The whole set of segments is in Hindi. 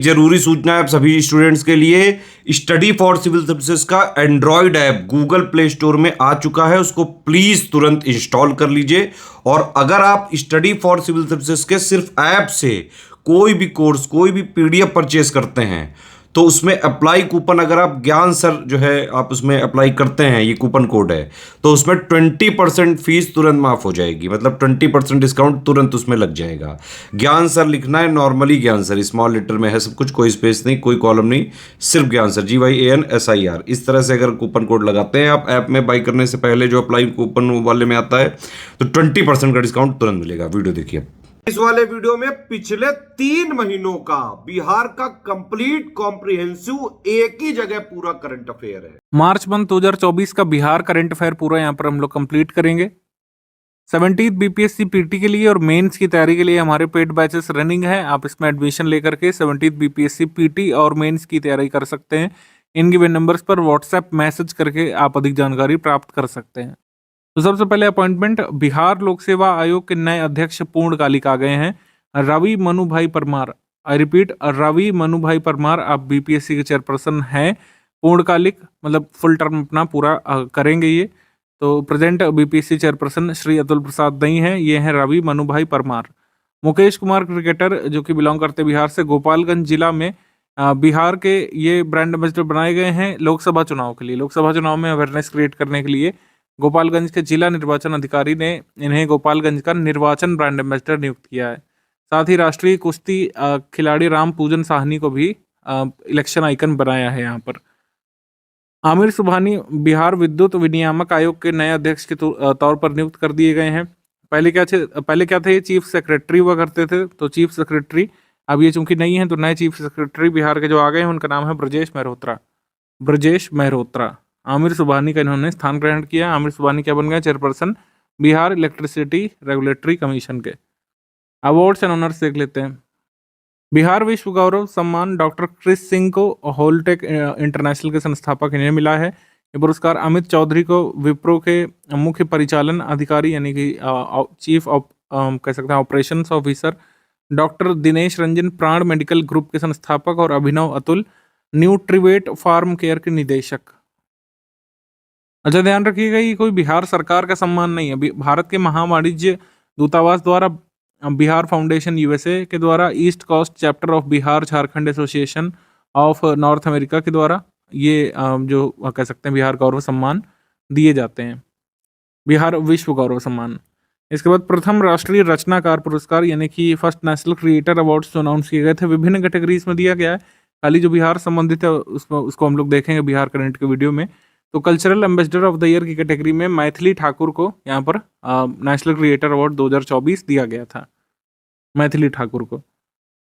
जरूरी सूचना है आप सभी स्टूडेंट्स के लिए। स्टडी फॉर सिविल सर्विसेज का Android app Google play store में आ चुका है, उसको प्लीज तुरंत इंस्टॉल कर लीजिए। और अगर आप स्टडी फॉर सिविल सर्विसेज के सिर्फ ऐप से कोई भी कोर्स, कोई भी पीडीएफ परचेस करते हैं तो उसमें अप्लाई कूपन, अगर आप ज्ञान सर जो है आप उसमें अप्लाई करते हैं, ये कूपन कोड है, तो उसमें 20% फीस तुरंत माफ हो जाएगी। मतलब 20% डिस्काउंट तुरंत उसमें लग जाएगा। ज्ञान सर लिखना है, नॉर्मली ज्ञान सर, स्मॉल लेटर में है सब कुछ, कोई स्पेस नहीं, कोई कॉलम नहीं, सिर्फ ज्ञान सर, GYANSIR। इस तरह से अगर कूपन कोड लगाते हैं आप ऐप में बाई करने से पहले, जो अप्लाई कूपन वाले में आता है, तो 20% का डिस्काउंट तुरंत मिलेगा। वीडियो देखिए। इस वाले वीडियो में पिछले 3 महीनों का बिहार का कंप्लीट कॉम्प्रिहेंसिव एक ही जगह पूरा करंट अफेयर है। मार्च मंथ 2024 का बिहार करंट अफेयर पूरा यहाँ पर हम लोग कंप्लीट करेंगे। 17th बीपीएससी पीटी के लिए और मेंस की तैयारी के लिए हमारे पेड बैचेस रनिंग है। आप इसमें एडमिशन लेकर के 17th बीपीएससी पीटी और मेंस की तैयारी कर सकते हैं। इन गिवन नंबर्स पर व्हाट्सएप मैसेज करके आप अधिक जानकारी प्राप्त कर सकते हैं। तो सबसे पहले अपॉइंटमेंट, बिहार लोक सेवा आयोग के नए अध्यक्ष पूर्णकालिक आ गए हैं, रवि मनुभाई परमार। आई रिपीट, रवि मनुभाई परमार आप बीपीएससी के चेयरपर्सन हैं, पूर्णकालिक मतलब फुल टर्म अपना पूरा करेंगे ये। तो present BPSC chairperson Shri Atul Prasad नहीं है, ये हैं रवि मनुभाई परमार। मुकेश कुमार क्रिकेटर जो कि बिलोंग करते बिहार से, गोपालगंज जिला में बिहार के ये ब्रांड एम्बेसडर बनाए गए हैं लोकसभा चुनाव के लिए। लोकसभा चुनाव में अवेयरनेस क्रिएट करने के लिए गोपालगंज के जिला निर्वाचन अधिकारी ने इन्हें गोपालगंज का निर्वाचन ब्रांड एम्बेसडर नियुक्त किया है। साथ ही राष्ट्रीय कुश्ती खिलाड़ी राम पूजन साहनी को भी इलेक्शन आइकन बनाया है यहाँ पर। आमिर सुबहानी बिहार विद्युत विनियामक आयोग के नए अध्यक्ष के तौर पर नियुक्त कर दिए गए हैं। पहले क्या थे, ये चीफ सेक्रेटरी हुआ करते थे, तो चीफ सेक्रेटरी अब ये चूंकि नहीं है, तो नए चीफ सेक्रेटरी बिहार के जो आ गए हैं उनका नाम है ब्रजेश मेहरोत्रा। ब्रजेश मेहरोत्रा, आमिर सुबहानी का इन्होंने स्थान ग्रहण किया। आमिर सुबहानी क्या बन गए, chairperson Bihar electricity regulatory commission के। अवार्ड्स एंड ऑनर्स देख लेते हैं। बिहार विश्व गौरव सम्मान डॉक्टर क्रिस सिंह को होलटेक इंटरनेशनल के संस्थापक इन्हें मिला है। ये पुरस्कार अमित चौधरी को विप्रो के मुख्य परिचालन अधिकारी यानी कि चीफ कह सकते हैं operations officer, doctor Dinesh Ranjan प्राण मेडिकल ग्रुप के संस्थापक, और अभिनव अतुल न्यूट्रीवेट फार्म केयर के निदेशक। अच्छा, ध्यान रखिएगा ये कोई बिहार सरकार का सम्मान नहीं है। भारत के महावाणिज्य दूतावास द्वारा, बिहार फाउंडेशन यूएसए के द्वारा, east coast chapter of Bihar Jharkhand association of north America के द्वारा ये जो कह सकते हैं बिहार गौरव सम्मान दिए जाते हैं, बिहार विश्व गौरव सम्मान। इसके बाद प्रथम राष्ट्रीय रचनाकार पुरस्कार यानी कि फर्स्ट नेशनल क्रिएटर अवार्ड्स जो अनाउंस किए गए थे, विभिन्न कैटेगरीज में दिया गया है। खाली जो बिहार संबंधित है उसको हम लोग देखेंगे बिहार करंट के वीडियो में। तो cultural ambassador of the year की कैटेगरी में मैथिली ठाकुर को यहाँ पर नेशनल क्रिएटर अवार्ड 2024 दिया गया था, मैथिली ठाकुर को।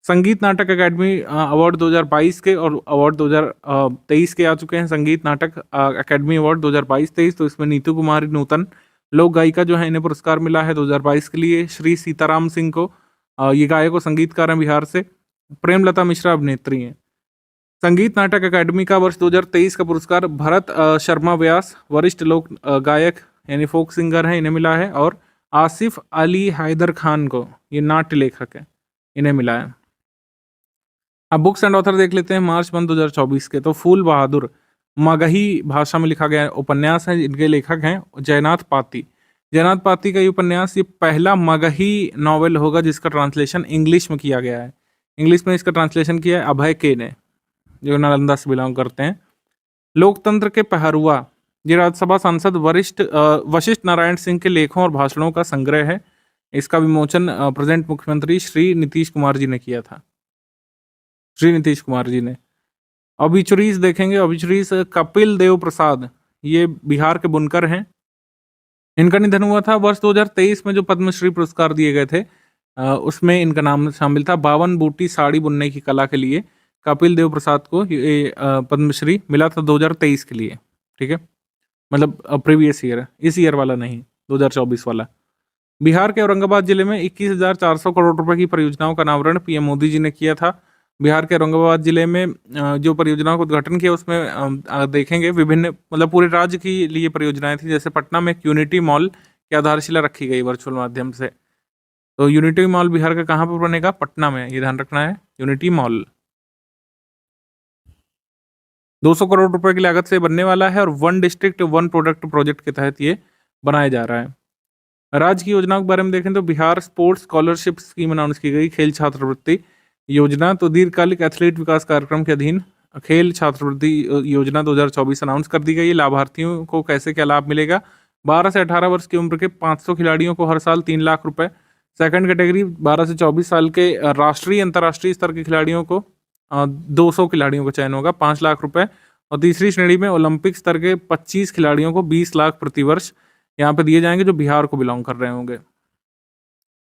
संगीत नाटक अकेडमी अवार्ड 2022 के और अवार्ड 2023 के आ चुके हैं। संगीत नाटक अकेडमी अवार्ड 2022-23, तो इसमें नीतू कुमारी नूतन लोक गायिका जो है, इन्हें पुरस्कार मिला है 2022 के लिए। श्री सीताराम सिंह को, ये गायक और संगीतकार हैं बिहार से। प्रेमलता मिश्रा अभिनेत्री हैं। संगीत नाटक अकादमी का वर्ष 2023 का पुरस्कार भरत शर्मा व्यास वरिष्ठ लोक गायक यानी फोक सिंगर हैं, इन्हें मिला है। और आसिफ अली हैदर खान को, ये नाट्य लेखक है, इन्हें मिला है। अब बुक्स एंड ऑथर देख लेते हैं मार्च मंथ 2024 के। तो फूल बहादुर मगही भाषा में लिखा गया उपन्यास है, इनके लेखक हैं जयनाथ पाती। जयनाथ पाती का ये उपन्यास, ये पहला मगही नॉवेल होगा जिसका ट्रांसलेशन इंग्लिश में किया गया है। इंग्लिश में इसका ट्रांसलेशन किया है अभय के ने, जो नालंदा से बिलोंग करते हैं। लोकतंत्र के पहरुआ, ये राज्यसभा सांसद वशिष्ठ नारायण सिंह के लेखों और भाषणों का संग्रह है। इसका विमोचन प्रेजेंट मुख्यमंत्री श्री नीतीश कुमार जी ने किया था, श्री नीतीश कुमार जी ने। ऑबिचुरीज देखेंगे। ऑबिचुरीज, कपिल देव प्रसाद, ये बिहार के बुनकर हैं। इनका निधन हुआ था वर्ष 2023 में, जो पद्मश्री पुरस्कार दिए गए थे उसमें इनका नाम शामिल था। 52 बूटी साड़ी बुनने की कला के लिए कपिल देव प्रसाद को ये पद्मश्री मिला था 2023 के लिए। ठीक है, मतलब प्रीवियस ईयर, इस ईयर वाला नहीं, 2024 वाला। बिहार के औरंगाबाद जिले में 21,400 करोड़ रुपए की परियोजनाओं का अनावरण पीएम मोदी जी ने किया था। बिहार के औरंगाबाद जिले में जो परियोजनाओं का उद्घाटन किया उसमें देखेंगे विभिन्न, मतलब पूरे राज्य के लिए परियोजनाएं थी। जैसे पटना में एक यूनिटी मॉल की आधारशिला रखी गई वर्चुअल माध्यम से। तो यूनिटी मॉल बिहार का कहाँ पर बनेगा, पटना में, ये ध्यान रखना है, यूनिटी मॉल। 200 करोड़ रुपए की लागत से बनने वाला है और one district one product project के तहत ये बनाया जा रहा है। राज्य की योजनाओं के बारे में देखें तो Bihar sports scholarship scheme announce की गई, खेल छात्रवृत्ति योजना। तो दीर्घकालिक एथलीट विकास कार्यक्रम के अधीन खेल छात्रवृत्ति योजना 2024 अनाउंस कर दी गई है। लाभार्थियों को कैसे क्या लाभ मिलेगा? 12 से 18 वर्ष की उम्र के 500 खिलाड़ियों को हर साल 3 लाख रुपए। सेकंड कैटेगरी 12 से 24 साल के राष्ट्रीय अंतर्राष्ट्रीय स्तर के खिलाड़ियों को 200 खिलाड़ियों का चयन होगा, 5 लाख रुपए। और तीसरी श्रेणी में ओलंपिक स्तर के 25 खिलाड़ियों को 20 लाख प्रति वर्ष यहाँ पे दिए जाएंगे जो बिहार को बिलोंग कर रहे होंगे।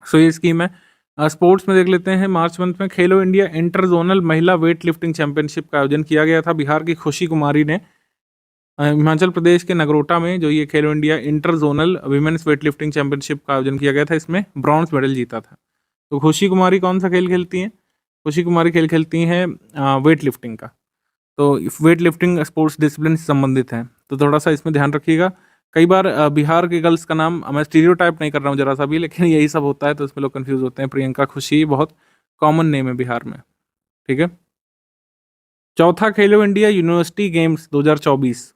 सो ये स्कीम है। स्पोर्ट्स में देख लेते हैं, मार्च मंथ में खेलो इंडिया इंटर जोनल महिला वेट लिफ्टिंग चैंपियनशिप का आयोजन किया गया था। बिहार की खुशी कुमारी ने हिमाचल प्रदेश के नगरोटा में जो ये खेलो India inter zonal women's weight lifting championship का आयोजन किया गया था, इसमें ब्रॉन्ज मेडल जीता था। तो खुशी कुमारी कौन सा खेल खेलती हैं? खुशी कुमारी खेल खेलती हैं वेट लिफ्टिंग का। तो वेट लिफ्टिंग स्पोर्ट्स डिसिप्लिन से संबंधित है, तो थोड़ा सा इसमें ध्यान रखिएगा। कई बार बिहार के गर्ल्स का नाम, मैं स्टीरियोटाइप नहीं कर रहा हूँ जरा सा भी, लेकिन यही सब होता है तो इसमें लोग कंफ्यूज होते हैं। प्रियंका, खुशी बहुत कॉमन नेम है बिहार में, ठीक है। चौथा खेलो India university games 2024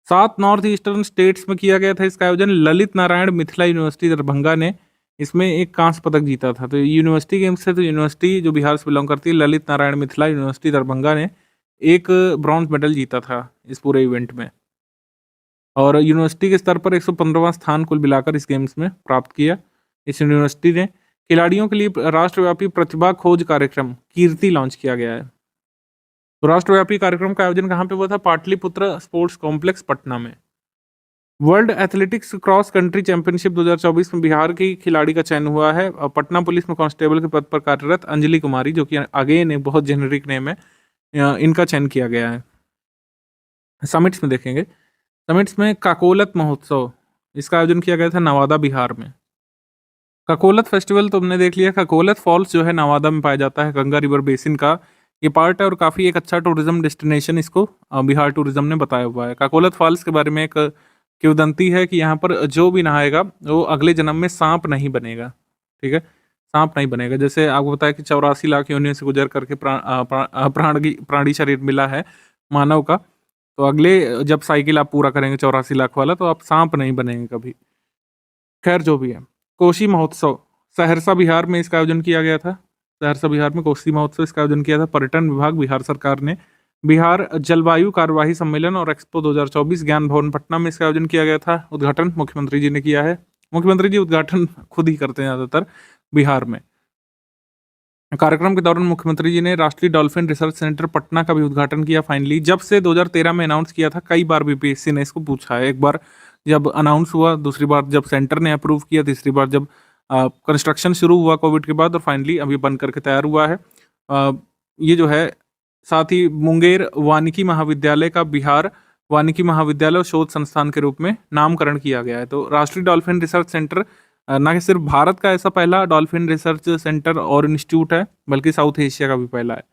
7 north eastern states में किया गया था इसका आयोजन। ललित नारायण मिथिला यूनिवर्सिटी दरभंगा ने इसमें एक कांस्य पदक जीता था। तो यूनिवर्सिटी गेम्स से, तो यूनिवर्सिटी जो बिहार से बिलोंग करती है, ललित नारायण मिथिला यूनिवर्सिटी दरभंगा ने एक ब्रॉन्ज मेडल जीता था इस पूरे इवेंट में। और यूनिवर्सिटी के स्तर पर 115वां स्थान कुल मिलाकर इस गेम्स में प्राप्त किया। इस यूनिवर्सिटी ने खिलाड़ियों के लिए राष्ट्रव्यापी प्रतिभा खोज कार्यक्रम कीर्ति लॉन्च किया गया है। तो राष्ट्रव्यापी कार्यक्रम का आयोजन कहाँ पे हुआ था? पाटलिपुत्र स्पोर्ट्स कॉम्प्लेक्स पटना में। World athletics cross country championship 2024 में बिहार की खिलाड़ी का चयन हुआ है। पटना पुलिस में कांस्टेबल के पद पर कार्यरत अंजलि कुमारी, जो कि अगेन एक बहुत जेनेरिक नेम है, इनका चयन किया गया है। समिट्स में देखेंगे, समिट्स में काकोलत महोत्सव, इसका आयोजन किया गया था नवादा बिहार में। काकोलत फेस्टिवल तो हमने देख लिया। काकोलत फॉल्स जो है नवादा में पाया जाता है, गंगा रिवर बेसिन का ये पार्ट है और काफ़ी एक अच्छा टूरिज्म डेस्टिनेशन इसको बिहार टूरिज्म ने बताया हुआ है। काकोलत फॉल्स के बारे में एक किंवदंती है कि यहाँ पर जो भी नहाएगा वो अगले जन्म में सांप नहीं बनेगा, ठीक है, सांप नहीं बनेगा। जैसे आपको बताया कि 84 लाख योनियों से गुजर करके प्राणी शरीर मिला है मानव का, तो अगले जब साइकिल आप पूरा करेंगे 84 लाख वाला, तो आप सांप नहीं बनेंगे कभी। खैर जो भी है, कोसी महोत्सव सहरसा बिहार में इसका आयोजन किया गया था। सहरसा बिहार में कोसी महोत्सव इसका आयोजन किया था। पर्यटन विभाग बिहार सरकार ने बिहार जलवायु कार्यवाही सम्मेलन और एक्सपो 2024 ज्ञान भवन पटना में इसका आयोजन किया गया था। उद्घाटन मुख्यमंत्री जी ने किया है। मुख्यमंत्री जी उद्घाटन खुद ही करते हैं ज़्यादातर बिहार में। कार्यक्रम के दौरान मुख्यमंत्री जी ने राष्ट्रीय डॉल्फिन रिसर्च सेंटर पटना का भी उद्घाटन किया फाइनली। जब से 2013 में अनाउंस किया था, कई बार बीपीएससी ने इसको पूछा है। एक बार जब अनाउंस हुआ, दूसरी बार जब सेंटर ने अप्रूव किया, तीसरी बार जब कंस्ट्रक्शन शुरू हुआ कोविड के बाद, और फाइनली अभी बन करके तैयार हुआ है। ये जो है, साथ ही मुंगेर वानिकी महाविद्यालय का बिहार वानिकी महाविद्यालय और शोध संस्थान के रूप में नामकरण किया गया है। तो राष्ट्रीय डॉल्फिन रिसर्च सेंटर न सिर्फ भारत का ऐसा पहला डॉल्फिन रिसर्च सेंटर और इंस्टीट्यूट है, बल्कि साउथ एशिया का भी पहला है।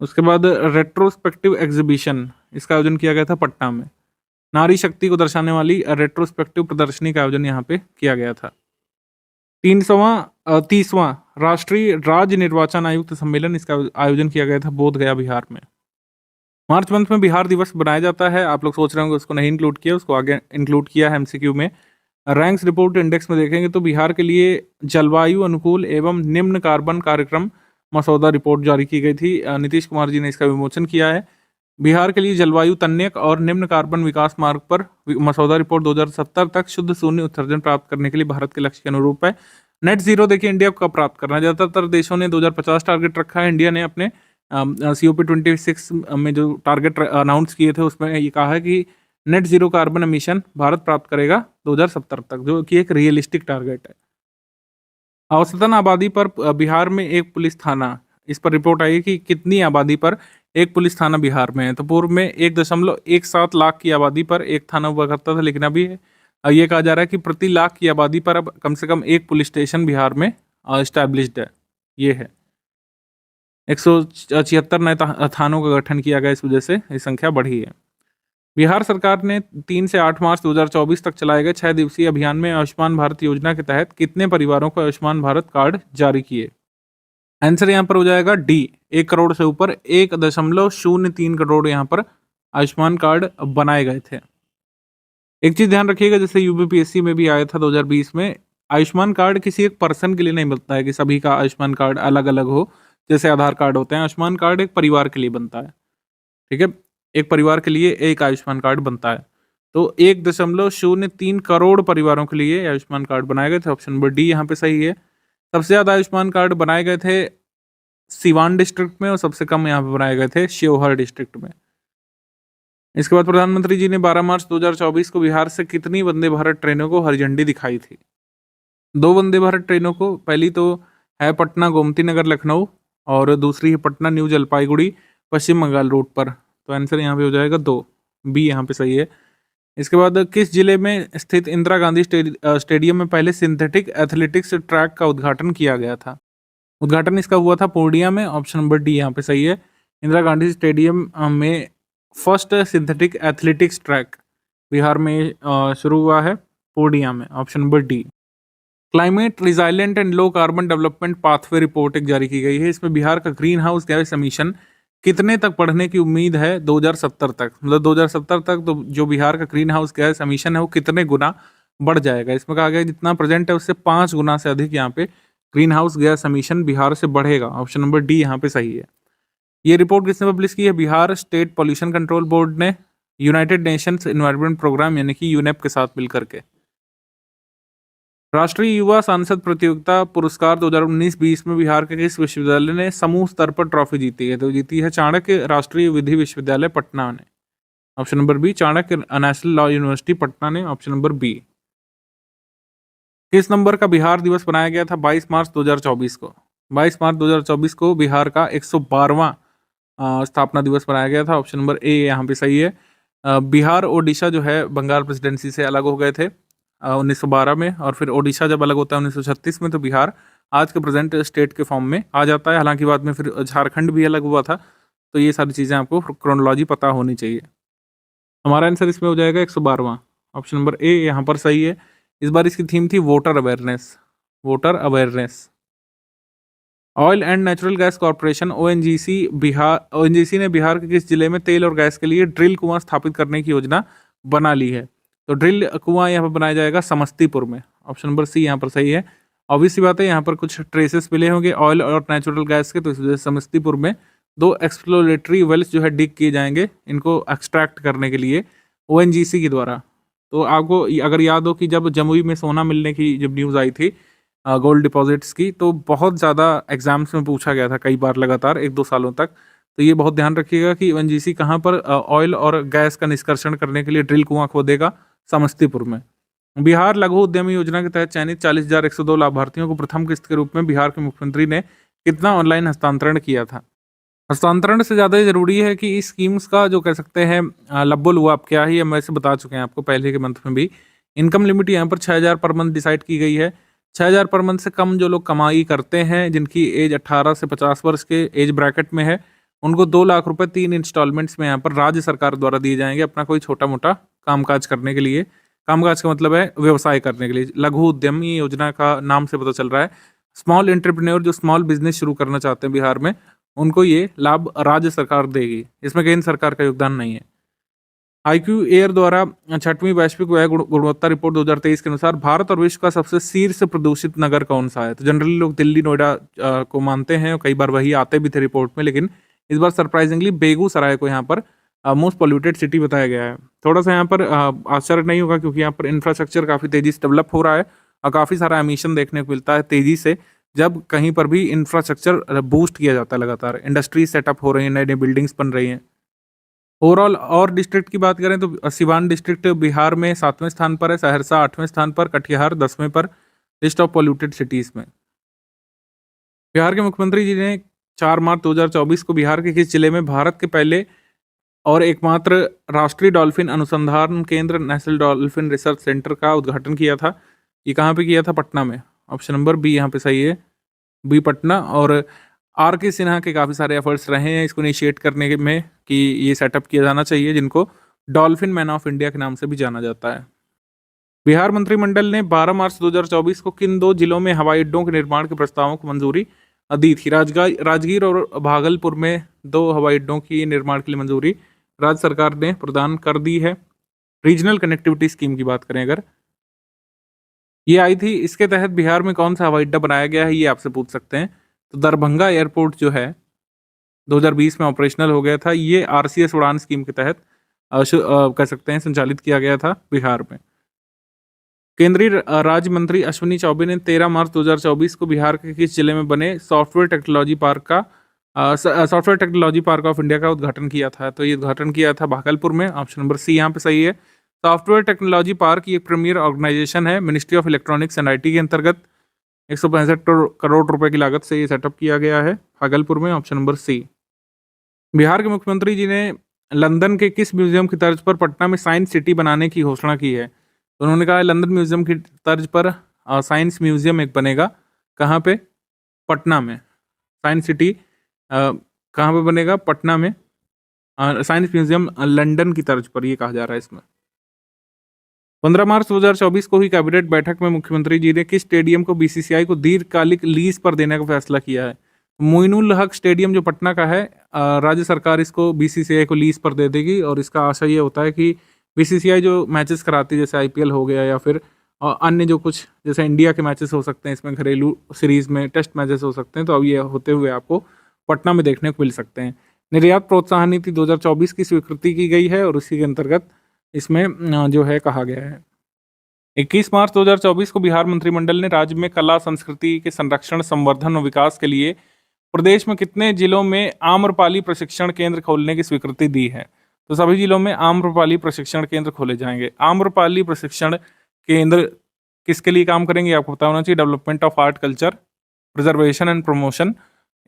उसके बाद रेट्रोस्पेक्टिव एग्जीबिशन, इसका आयोजन किया गया था पटना में। नारी शक्ति को दर्शाने वाली रेट्रोस्पेक्टिव प्रदर्शनी का आयोजन यहाँ पे किया गया था। 30वां राष्ट्रीय राज्य निर्वाचन आयुक्त सम्मेलन, इसका आयोजन किया गया था बोधगया बिहार में। मार्च मंथ में बिहार दिवस बनाया जाता है। आप लोग सोच रहे होंगे उसको नहीं इंक्लूड किया, उसको आगे इंक्लूड किया है एमसीक्यू में। रैंक्स रिपोर्ट इंडेक्स में देखेंगे तो बिहार के लिए जलवायु अनुकूल एवं निम्न कार्बन कार्यक्रम मसौदा रिपोर्ट जारी की गई थी। नीतीश कुमार जी ने इसका विमोचन किया है। बिहार के लिए जलवायु तन्यक और निम्न कार्बन विकास मार्ग पर मसौदा रिपोर्ट 2070 तक शुद्ध शून्य उत्सर्जन प्राप्त करने के लिए भारत के लक्ष्य के अनुरूप है। नेट जीरो देखिए इंडिया को कब प्राप्त करना है। ज़्यादातर देशों ने 2050 टारगेट रखा है। इंडिया ने अपने COP26 में जो टारगेट अनाउंस किए थे उसमें ये कहा है कि net zero carbon emission Bharat प्राप्त करेगा 2070 तक, जो कि एक रियलिस्टिक टारगेट है। औसतन आबादी पर बिहार में एक पुलिस थाना, इस पर रिपोर्ट आई कि कितनी आबादी पर एक पुलिस थाना बिहार में है। तो पूर्व में 1.17 लाख की आबादी पर एक थाना हुआ करता था, लेकिन अभी ये कहा जा रहा है कि प्रति लाख की आबादी पर अब कम से कम एक पुलिस स्टेशन बिहार में इस्टेब्लिश्ड है। ये है 176 नए थानों का गठन किया गया, इस वजह से ये संख्या बढ़ी है। बिहार सरकार ने 3 से 8 मार्च 2024 तक चलाए गए 6 दिवसीय अभियान में आयुष्मान भारत योजना के तहत कितने परिवारों को आयुष्मान भारत कार्ड जारी किए? आंसर यहाँ पर हो जाएगा डी, 1 करोड़ से ऊपर 1.03 करोड़ यहाँ पर आयुष्मान कार्ड बनाए गए थे। एक चीज़ ध्यान रखिएगा, जैसे यूपीपीएससी में भी आया था 2020 में, आयुष्मान कार्ड किसी एक पर्सन के लिए नहीं बनता है कि सभी का आयुष्मान कार्ड अलग-अलग हो, जैसे आधार कार्ड होते हैं। आयुष्मान कार्ड एक परिवार के लिए बनता है, ठीक है? एक परिवार के लिए एक आयुष्मान कार्ड बनता है। तो 1.03 करोड़ परिवारों के लिए आयुष्मान कार्ड बनाए गए थे। ऑप्शन नंबर डी यहाँ पे सही है। सबसे ज़्यादा आयुष्मान कार्ड बनाए गए थे सिवान डिस्ट्रिक्ट में और सबसे कम यहाँ पे बनाए गए थे शिवहर डिस्ट्रिक्ट में। इसके बाद प्रधानमंत्री जी ने 12 मार्च 2024 को बिहार से कितनी वंदे भारत ट्रेनों को हरी झंडी दिखाई थी? 2 वंदे भारत ट्रेनों को, पहली तो है पटना गोमती नगर लखनऊ और दूसरी है पटना न्यू जलपाईगुड़ी पश्चिम बंगाल रूट पर। तो आंसर यहाँ पे हो जाएगा 2, बी यहाँ पे सही है। इसके बाद किस जिले में स्थित इंदिरा गांधी स्टेडियम में पहले सिंथेटिक एथलेटिक्स ट्रैक का उद्घाटन किया गया था? उद्घाटन इसका हुआ था पूर्णिया में। ऑप्शन नंबर डी यहाँ पे सही है। इंदिरा गांधी स्टेडियम में first synthetic athletics track Bihar में शुरू हुआ है, पूर्णिया में। Option number D. Climate resilient and low carbon development pathway report एक जारी की गई है। इसमें बिहार का ग्रीन हाउस गैस एमिशन कितने तक बढ़ने की उम्मीद है 2070 तक? मतलब 2070 तक तो जो बिहार का ग्रीन हाउस गैस एमिशन है वो कितने गुना बढ़ जाएगा? इसमें कहा गया जितना प्रेजेंट है उससे 5 गुना से अधिक यहाँ पे green house gas emission Bihar से बढ़ेगा। ऑप्शन नंबर डी यहाँ पे सही है। ये रिपोर्ट किसने पब्लिश की है? Bihar state pollution control board ने यूनाइटेड नेशंस एनवायरनमेंट प्रोग्राम यानी कि यूनेप के साथ मिलकर के। राष्ट्रीय युवा सांसद प्रतियोगिता पुरस्कार 2019-20 में बिहार के किस विश्वविद्यालय ने समूह स्तर पर ट्रॉफी जीती है? तो जीती है चाणक्य राष्ट्रीय विधि विश्वविद्यालय पटना ने। Option number B, Chanakya national law university Patna ने। Option number B. किस नंबर का बिहार दिवस मनाया गया था 22 मार्च 2024 को? 22 मार्च 2024 को बिहार का 112वां स्थापना दिवस मनाया गया था। ऑप्शन नंबर ए यहाँ पे सही है। बिहार ओडिशा जो है बंगाल प्रेसिडेंसी से अलग हो गए थे 1912 में, और फिर ओडिशा जब अलग होता है 1936 में, तो बिहार आज के प्रेजेंट स्टेट के फॉर्म में आ जाता है। हालांकि बाद में फिर झारखंड भी अलग हुआ था। तो ये सारी चीज़ें आपको क्रोनोलॉजी पता होनी चाहिए। हमारा आंसर इसमें हो जाएगा 112वां। ऑप्शन नंबर ए यहाँ पर सही है। इस बार इसकी थीम थी voter awareness, voter awareness. Oil and natural gas corporation ONGC ने बिहार के किस जिले में तेल और गैस के लिए ड्रिल कुआं स्थापित करने की योजना बना ली है? तो ड्रिल कुआं यहाँ पर बनाया जाएगा समस्तीपुर में। ऑप्शन नंबर सी यहाँ पर सही है। ऑब्वियस सी बात है, यहाँ पर कुछ ट्रेसेस मिले होंगे ऑयल और नेचुरल गैस के, तो इस वजह से समस्तीपुर में 2 एक्सप्लोरेटरी वेल्स जो है डिग किए जाएंगे इनको एक्सट्रैक्ट करने के लिए ओएनजीसी के द्वारा। तो आपको अगर याद हो कि जब जमुई में सोना मिलने की जब न्यूज़ आई थी गोल्ड डिपॉजिट्स की, तो बहुत ज़्यादा एग्जाम्स में पूछा गया था कई बार लगातार 1-2 सालों तक। तो ये बहुत ध्यान रखिएगा कि ओएनजीसी कहाँ पर ऑयल और गैस का निष्कर्षण करने के लिए ड्रिल कुआं खोदेगा? समस्तीपुर में। बिहार लघु उद्यमी योजना के तहत चयनित 40,102 लाभार्थियों को प्रथम किस्त के रूप में बिहार के मुख्यमंत्री ने कितना ऑनलाइन हस्तांतरण किया था? हस्तांतरण से ज़्यादा जरूरी है कि इस स्कीम्स का जो कह सकते हैं लब्बुल हुआ आप क्या ही हम वैसे बता चुके हैं आपको पहले के मंथ में भी। इनकम लिमिट यहाँ पर 6,000 पर मंथ डिसाइड की गई है। 6,000 पर मंथ से कम जो लोग कमाई करते हैं, जिनकी एज 18 से 50 वर्ष के एज ब्रैकेट में है, उनको 2 लाख रुपए 3 इंस्टॉलमेंट्स में यहाँ पर राज्य सरकार द्वारा दिए जाएंगे अपना कोई छोटा मोटा कामकाज करने के लिए। कामकाज का मतलब है व्यवसाय करने के लिए। लघु उद्यमी योजना का नाम से पता चल रहा है। स्मॉल एंटरप्रेन्योर जो स्मॉल बिजनेस शुरू करना चाहते हैं बिहार में, उनको ये लाभ राज्य सरकार देगी। इसमें केंद्र सरकार का योगदान नहीं है। IQ एयर द्वारा 6वीं वैश्विक वायु गुणवत्ता रिपोर्ट 2023 के अनुसार भारत और विश्व का सबसे शीर्ष प्रदूषित नगर कौन सा है? तो जनरली लोग दिल्ली नोएडा को मानते हैं और कई बार वही आते भी थे रिपोर्ट में, लेकिन इस बार सरप्राइजिंगली बेगूसराय को यहाँ पर मोस्ट पॉल्यूटेड सिटी बताया गया है। थोड़ा सा यहाँ पर आश्चर्य नहीं होगा क्योंकि यहाँ पर इंफ्रास्ट्रक्चर काफ़ी तेज़ी से डेवलप हो रहा है और काफ़ी सारा एमिशन देखने को मिलता है तेज़ी से, जब कहीं पर भी इंफ्रास्ट्रक्चर बूस्ट किया जाता है लगातार। इंडस्ट्री सेटअप हो रही हैं, नई नई बिल्डिंग्स बन रही हैं। ओवरऑल और डिस्ट्रिक्ट की बात करें तो सिवान डिस्ट्रिक्ट बिहार में 7वें स्थान पर है, सहरसा 8वें स्थान पर, कटिहार 10वें पर लिस्ट ऑफ पॉल्यूटेड सिटीज़ में। बिहार के मुख्यमंत्री जी ने 4 मार्च 2024 को बिहार के किस जिले में भारत के पहले और एकमात्र राष्ट्रीय डॉल्फिन अनुसंधान केंद्र नेशनल डॉल्फिन रिसर्च सेंटर का उद्घाटन किया था? ये कहाँ पे किया था? पटना में। ऑप्शन नंबर बी यहाँ पे सही है, बी पटना। और R.K. सिन्हा के काफ़ी सारे एफर्ट्स रहे हैं इसको इनिशिएट करने में कि ये सेटअप किया जाना चाहिए, जिनको डॉल्फिन मैन ऑफ इंडिया के नाम से भी जाना जाता है। बिहार मंत्रिमंडल ने 12 मार्च 2024 को किन 2 जिलों में हवाई अड्डों के निर्माण के प्रस्तावों को मंजूरी दी थी? राजगीर और भागलपुर में 2 हवाई अड्डों की निर्माण के लिए मंजूरी राज्य सरकार ने प्रदान कर दी है। रीजनल कनेक्टिविटी स्कीम की बात करें अगर, ये आई थी, इसके तहत बिहार में कौन सा हवाई अड्डा बनाया गया है, ये आपसे पूछ सकते हैं। तो दरभंगा एयरपोर्ट जो है 2020 में ऑपरेशनल हो गया था। ये आरसीएस उड़ान स्कीम के तहत कह सकते हैं संचालित किया गया था बिहार में। केंद्रीय राज्य मंत्री अश्विनी चौबे ने 13 मार्च 2024 को बिहार के किस जिले में बने software technology park of India का उद्घाटन किया था? तो ये उद्घाटन किया था भागलपुर में। ऑप्शन नंबर सी यहाँ पे सही है। सॉफ्टवेयर टेक्नोलॉजी पार्क ये प्रीमियर ऑर्गेनाइजेशन है, ministry of electronics and IT के अंतर्गत 165 करोड़ रुपए की लागत से ये सेटअप किया गया है भागलपुर में। Option number C. बिहार के मुख्यमंत्री जी ने लंदन के किस म्यूजियम की तर्ज पर पटना में साइंस सिटी बनाने की घोषणा की है? तो उन्होंने कहा लंदन म्यूजियम की तर्ज पर साइंस म्यूजियम एक बनेगा। कहाँ पे? पटना में। साइंस सिटी कहाँ पे बनेगा? पटना में। साइंस म्यूजियम लंदन की तर्ज पर, ये कहा जा रहा है इसमें। 15 मार्च 2024 को हुई कैबिनेट बैठक में मुख्यमंत्री जी ने किस स्टेडियम को बीसीसीआई को दीर्घकालिक लीज पर देने का फैसला किया है? मोइनुल हक स्टेडियम जो पटना का है, राज्य सरकार इसको बीसीसीआई को लीज पर दे देगी और इसका आशा ये होता है कि बीसीसीआई जो मैचेस कराती है जैसे आईपीएल हो गया या फिर अन्य जो कुछ जैसे इंडिया के मैचेस हो सकते हैं, इसमें घरेलू सीरीज में टेस्ट मैचेस हो सकते हैं, तो अब ये होते हुए आपको पटना में देखने को मिल सकते हैं। निर्यात प्रोत्साहन नीति 2024 की स्वीकृति की गई है और उसी के अंतर्गत इसमें जो है कहा गया है। 21 मार्च 2024 को बिहार मंत्रिमंडल ने राज्य में कला संस्कृति के संरक्षण, संवर्धन और विकास के लिए प्रदेश में कितने जिलों में आम्रपाली प्रशिक्षण केंद्र खोलने की स्वीकृति दी है? तो सभी जिलों में आम्रपाली प्रशिक्षण केंद्र खोले जाएंगे। आम्रपाली प्रशिक्षण केंद्र किसके लिए काम करेंगे आपको पता होना चाहिए। Development of art culture, preservation and promotion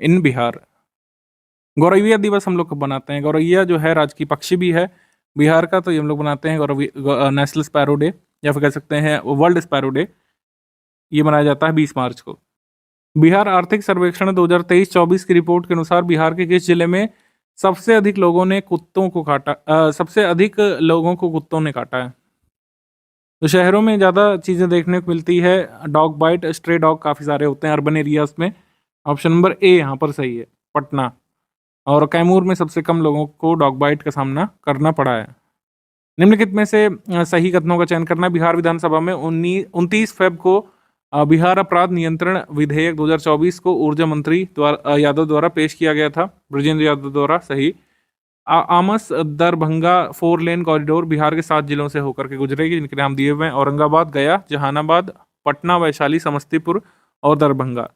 इन बिहार। गौरैया दिवस हम लोग कब बनाते हैं? गौरैया जो है राजकीय पक्षी भी है बिहार का, तो ये हम लोग बनाते हैं नेशनल स्पैरो डे या फिर कह सकते हैं वर्ल्ड स्पैरो डे। ये मनाया जाता है 20 मार्च को। बिहार आर्थिक सर्वेक्षण 2023-24 की रिपोर्ट के अनुसार बिहार के किस जिले में सबसे अधिक लोगों ने कुत्तों को काटा सबसे अधिक लोगों को कुत्तों ने काटा है? तो शहरों में ज़्यादा चीज़ें देखने को मिलती है, डॉग बाइट, स्ट्रे डॉग काफ़ी सारे होते हैं अर्बन एरियाज में। ऑप्शन नंबर ए यहाँ पर सही है, पटना। और कैमूर में सबसे कम लोगों को डॉग बाइट का सामना करना पड़ा है। निम्नलिखित में से सही कथनों का चयन करना। बिहार विधानसभा में 29 फेब को बिहार अपराध नियंत्रण विधेयक 2024 को ऊर्जा मंत्री यादव द्वारा पेश किया गया था, ब्रजेंद्र यादव द्वारा। सही। आमस दरभंगा 4 लेन कॉरिडोर बिहार के 7 जिलों से होकर के गुजरेगी, जिनके नाम दिए हुए हैं औरंगाबाद, गया, जहानाबाद, पटना, वैशाली, समस्तीपुर और दरभंगा।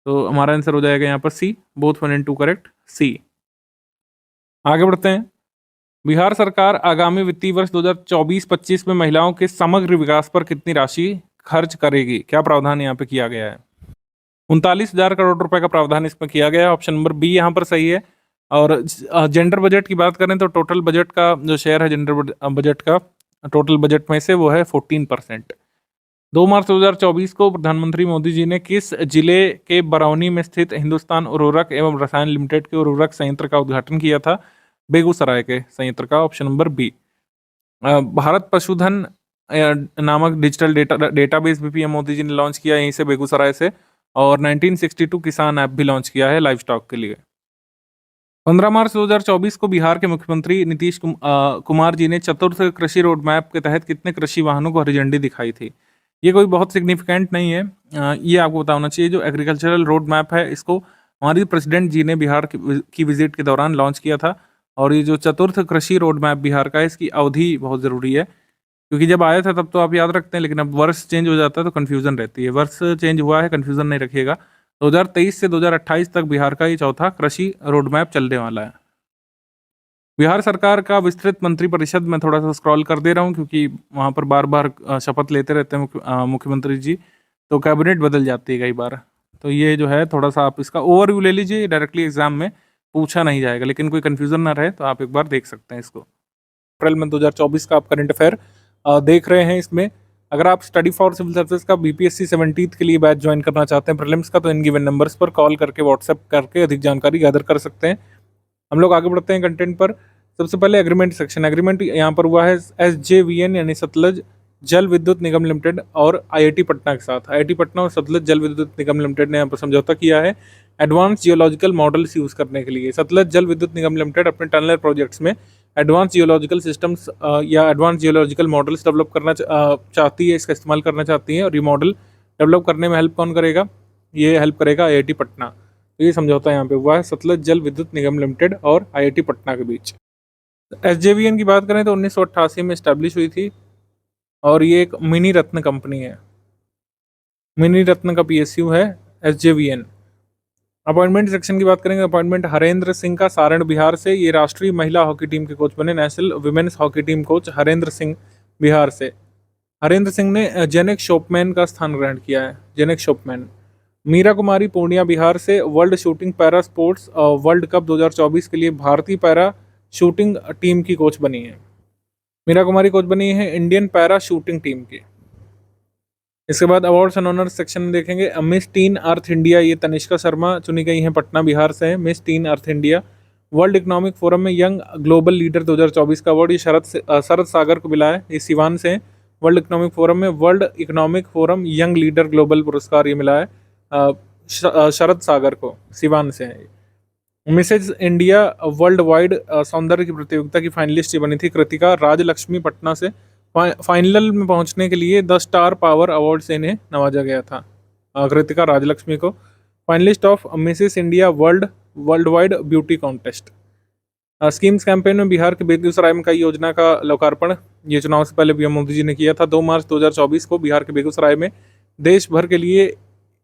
तो हमारा आंसर हो जाएगा यहाँ पर सी, बोथ 1 and 2 करेक्ट, सी। आगे बढ़ते हैं। बिहार सरकार आगामी वित्तीय वर्ष 2024-25 में महिलाओं के समग्र विकास पर कितनी राशि खर्च करेगी? क्या प्रावधान यहाँ पे किया गया है? 39,000 करोड़ रुपए का प्रावधान इसमें किया गया है। ऑप्शन नंबर बी यहाँ पर सही है। और जेंडर बजट की बात करें तो टोटल बजट का जो शेयर है जेंडर बजट का टोटल बजट में से वो है 14%। 2 मार्च 2024 को प्रधानमंत्री मोदी जी ने किस जिले के बरौनी में स्थित हिंदुस्तान उर्वरक एवं रसायन लिमिटेड के उर्वरक संयंत्र का उद्घाटन किया था? बेगूसराय के संयंत्र का। Option number B. भारत पशुधन नामक डिजिटल डेटाबेस भी पीएम मोदी जी ने लॉन्च किया यहीं से, बेगूसराय से। और 1962 किसान ऐप भी लॉन्च किया है लाइव स्टॉक के लिए। 15 मार्च 2024 को बिहार के मुख्यमंत्री नीतीश कुमार जी ने चतुर्थ कृषि रोड मैप के तहत कितने कृषि वाहनों को हरी झंडी दिखाई थी? ये कोई बहुत सिग्निफिकेंट नहीं है, ये आपको पता होना चाहिए। जो एग्रीकल्चरल रोड मैप है इसको हमारी प्रेसिडेंट जी ने बिहार की विजिट के दौरान लॉन्च किया था। और ये जो चतुर्थ कृषि रोड मैप बिहार का है, इसकी अवधि बहुत ज़रूरी है, क्योंकि जब आया था तब तो आप याद रखते हैं, लेकिन अब वर्ष चेंज हो जाता है तो कन्फ्यूज़न रहती है। वर्ष चेंज हुआ है, कन्फ्यूज़न नहीं रखिएगा। 2023 से 2028 तक बिहार का ये चौथा कृषि रोड मैप चलने वाला है। बिहार सरकार का विस्तृत मंत्रिपरिषद में थोड़ा सा स्क्रॉल कर दे रहा हूँ, क्योंकि वहाँ पर बार बार शपथ लेते रहते हैं मुख्यमंत्री जी, तो कैबिनेट बदल जाती है कई बार। तो ये जो है थोड़ा सा आप इसका ओवरव्यू ले लीजिए, डायरेक्टली एग्जाम में पूछा नहीं जाएगा, लेकिन कोई कन्फ्यूज़न ना रहे तो आप एक बार देख सकते हैं इसको। अप्रैल में 2024 का आप करंट अफेयर देख रहे हैं। इसमें अगर आप स्टडी फॉर सिविल सर्विसेज का बीपीएससी 17th के लिए बैच ज्वाइन करना चाहते हैं प्रीलिम्स का, तो इन गिवन नंबर्स पर कॉल करके व्हाट्सएप करके अधिक जानकारी गैदर कर सकते हैं। हम लोग आगे बढ़ते हैं कंटेंट पर। सबसे पहले एग्रीमेंट सेक्शन। एग्रीमेंट यहाँ पर हुआ है SJVN यानी सतलज जल विद्युत निगम लिमिटेड और IIT पटना के साथ। IIT पटना और सतलज जल विद्युत निगम लिमिटेड ने यहाँ पर समझौता किया है एडवांस जियोलॉजिकल मॉडल्स यूज़ करने के लिए। सतलज जल विद्युत निगम लिमिटेड अपने टनल प्रोजेक्ट्स में एडवांस जियोलॉजिकल सिस्टम्स या एडवांस जियोलॉजिकल मॉडल्स डेवलप करना चाहती है, इसका इस्तेमाल करना चाहती है। और ये मॉडल डेवलप करने में हेल्प कौन करेगा? ये हेल्प करेगा आईआईटी पटना। तो ये समझौता यहाँ पे हुआ है सतलज जल विद्युत निगम लिमिटेड और आईआईटी पटना के बीच। एसजेवीएन की बात करें तो 1988 में इस्टेब्लिश हुई थी और ये एक मिनी रत्न कंपनी है। मिनी रत्न का पीएसयू है एसजेवीएन। अपॉइंटमेंट सेक्शन की बात करेंगे, अपॉइंटमेंट हरेंद्र सिंह का सारण बिहार से, ये राष्ट्रीय महिला हॉकी टीम के कोच बने। National women's hockey team coach Harendra Singh Bihar से। हरेंद्र सिंह ने जेनेक शोपमैन का स्थान ग्रहण किया है, जेनेक शोपमैन। मीरा कुमारी पूर्णिया बिहार से world shooting para sports world cup 2024 के लिए भारतीय पैरा शूटिंग टीम की कोच बनी है। मीरा कुमारी कोच बनी है इंडियन पैरा शूटिंग टीम की। इसके बाद अवार्ड्स एंड ऑनर्स सेक्शन में देखेंगे, मिस टीन अर्थ इंडिया, ये तनिष्का शर्मा चुनी गई हैं, पटना बिहार से है, मिस टीन अर्थ इंडिया। वर्ल्ड इकोनॉमिक फोरम में यंग ग्लोबल लीडर 2024 का अवार्ड ये शरद सागर को मिला है, ये सिवान से हैं। वर्ल्ड इकोनॉमिक फोरम में world economic forum young leader global पुरस्कार ये मिला है शरद सागर को, सिवान से है। मिसेज इंडिया वर्ल्ड वाइड सौंदर्य की प्रतियोगिता की फाइनलिस्ट ये बनी थी कृतिका राजलक्ष्मी, पटना से। फाइनल में पहुंचने के लिए द स्टार पावर अवार्ड से इन्हें नवाजा गया था, कृतिका राजलक्ष्मी को। Finalist of Mrs India world wide beauty contest. Schemes campaign में बिहार के बेगूसराय में कई योजना का लोकार्पण ये चुनाव से पहले पीएम मोदी जी ने किया था। 2 मार्च 2024 को बिहार के बेगूसराय में देश भर के लिए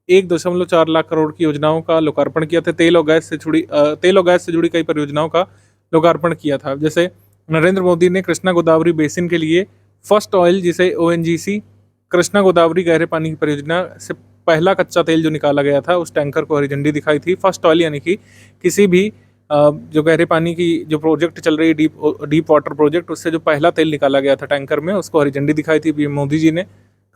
1.4 लाख करोड़ की योजनाओं का लोकार्पण किया था। तेल और गैस से जुड़ी कई परियोजनाओं का लोकार्पण किया था। जैसे नरेंद्र मोदी ने कृष्णा गोदावरी बेसिन के लिए फर्स्ट ऑयल, जिसे ओएनजीसी कृष्णा गोदावरी गहरे पानी की परियोजना से पहला कच्चा तेल जो निकाला गया था, उस टैंकर को हरी झंडी दिखाई थी। फर्स्ट ऑयल यानी कि किसी भी जो गहरे पानी की जो प्रोजेक्ट चल रही है, डीप वाटर प्रोजेक्ट, उससे जो पहला तेल निकाला गया था टैंकर में, उसको हरी झंडी दिखाई थी पीएम मोदी जी ने।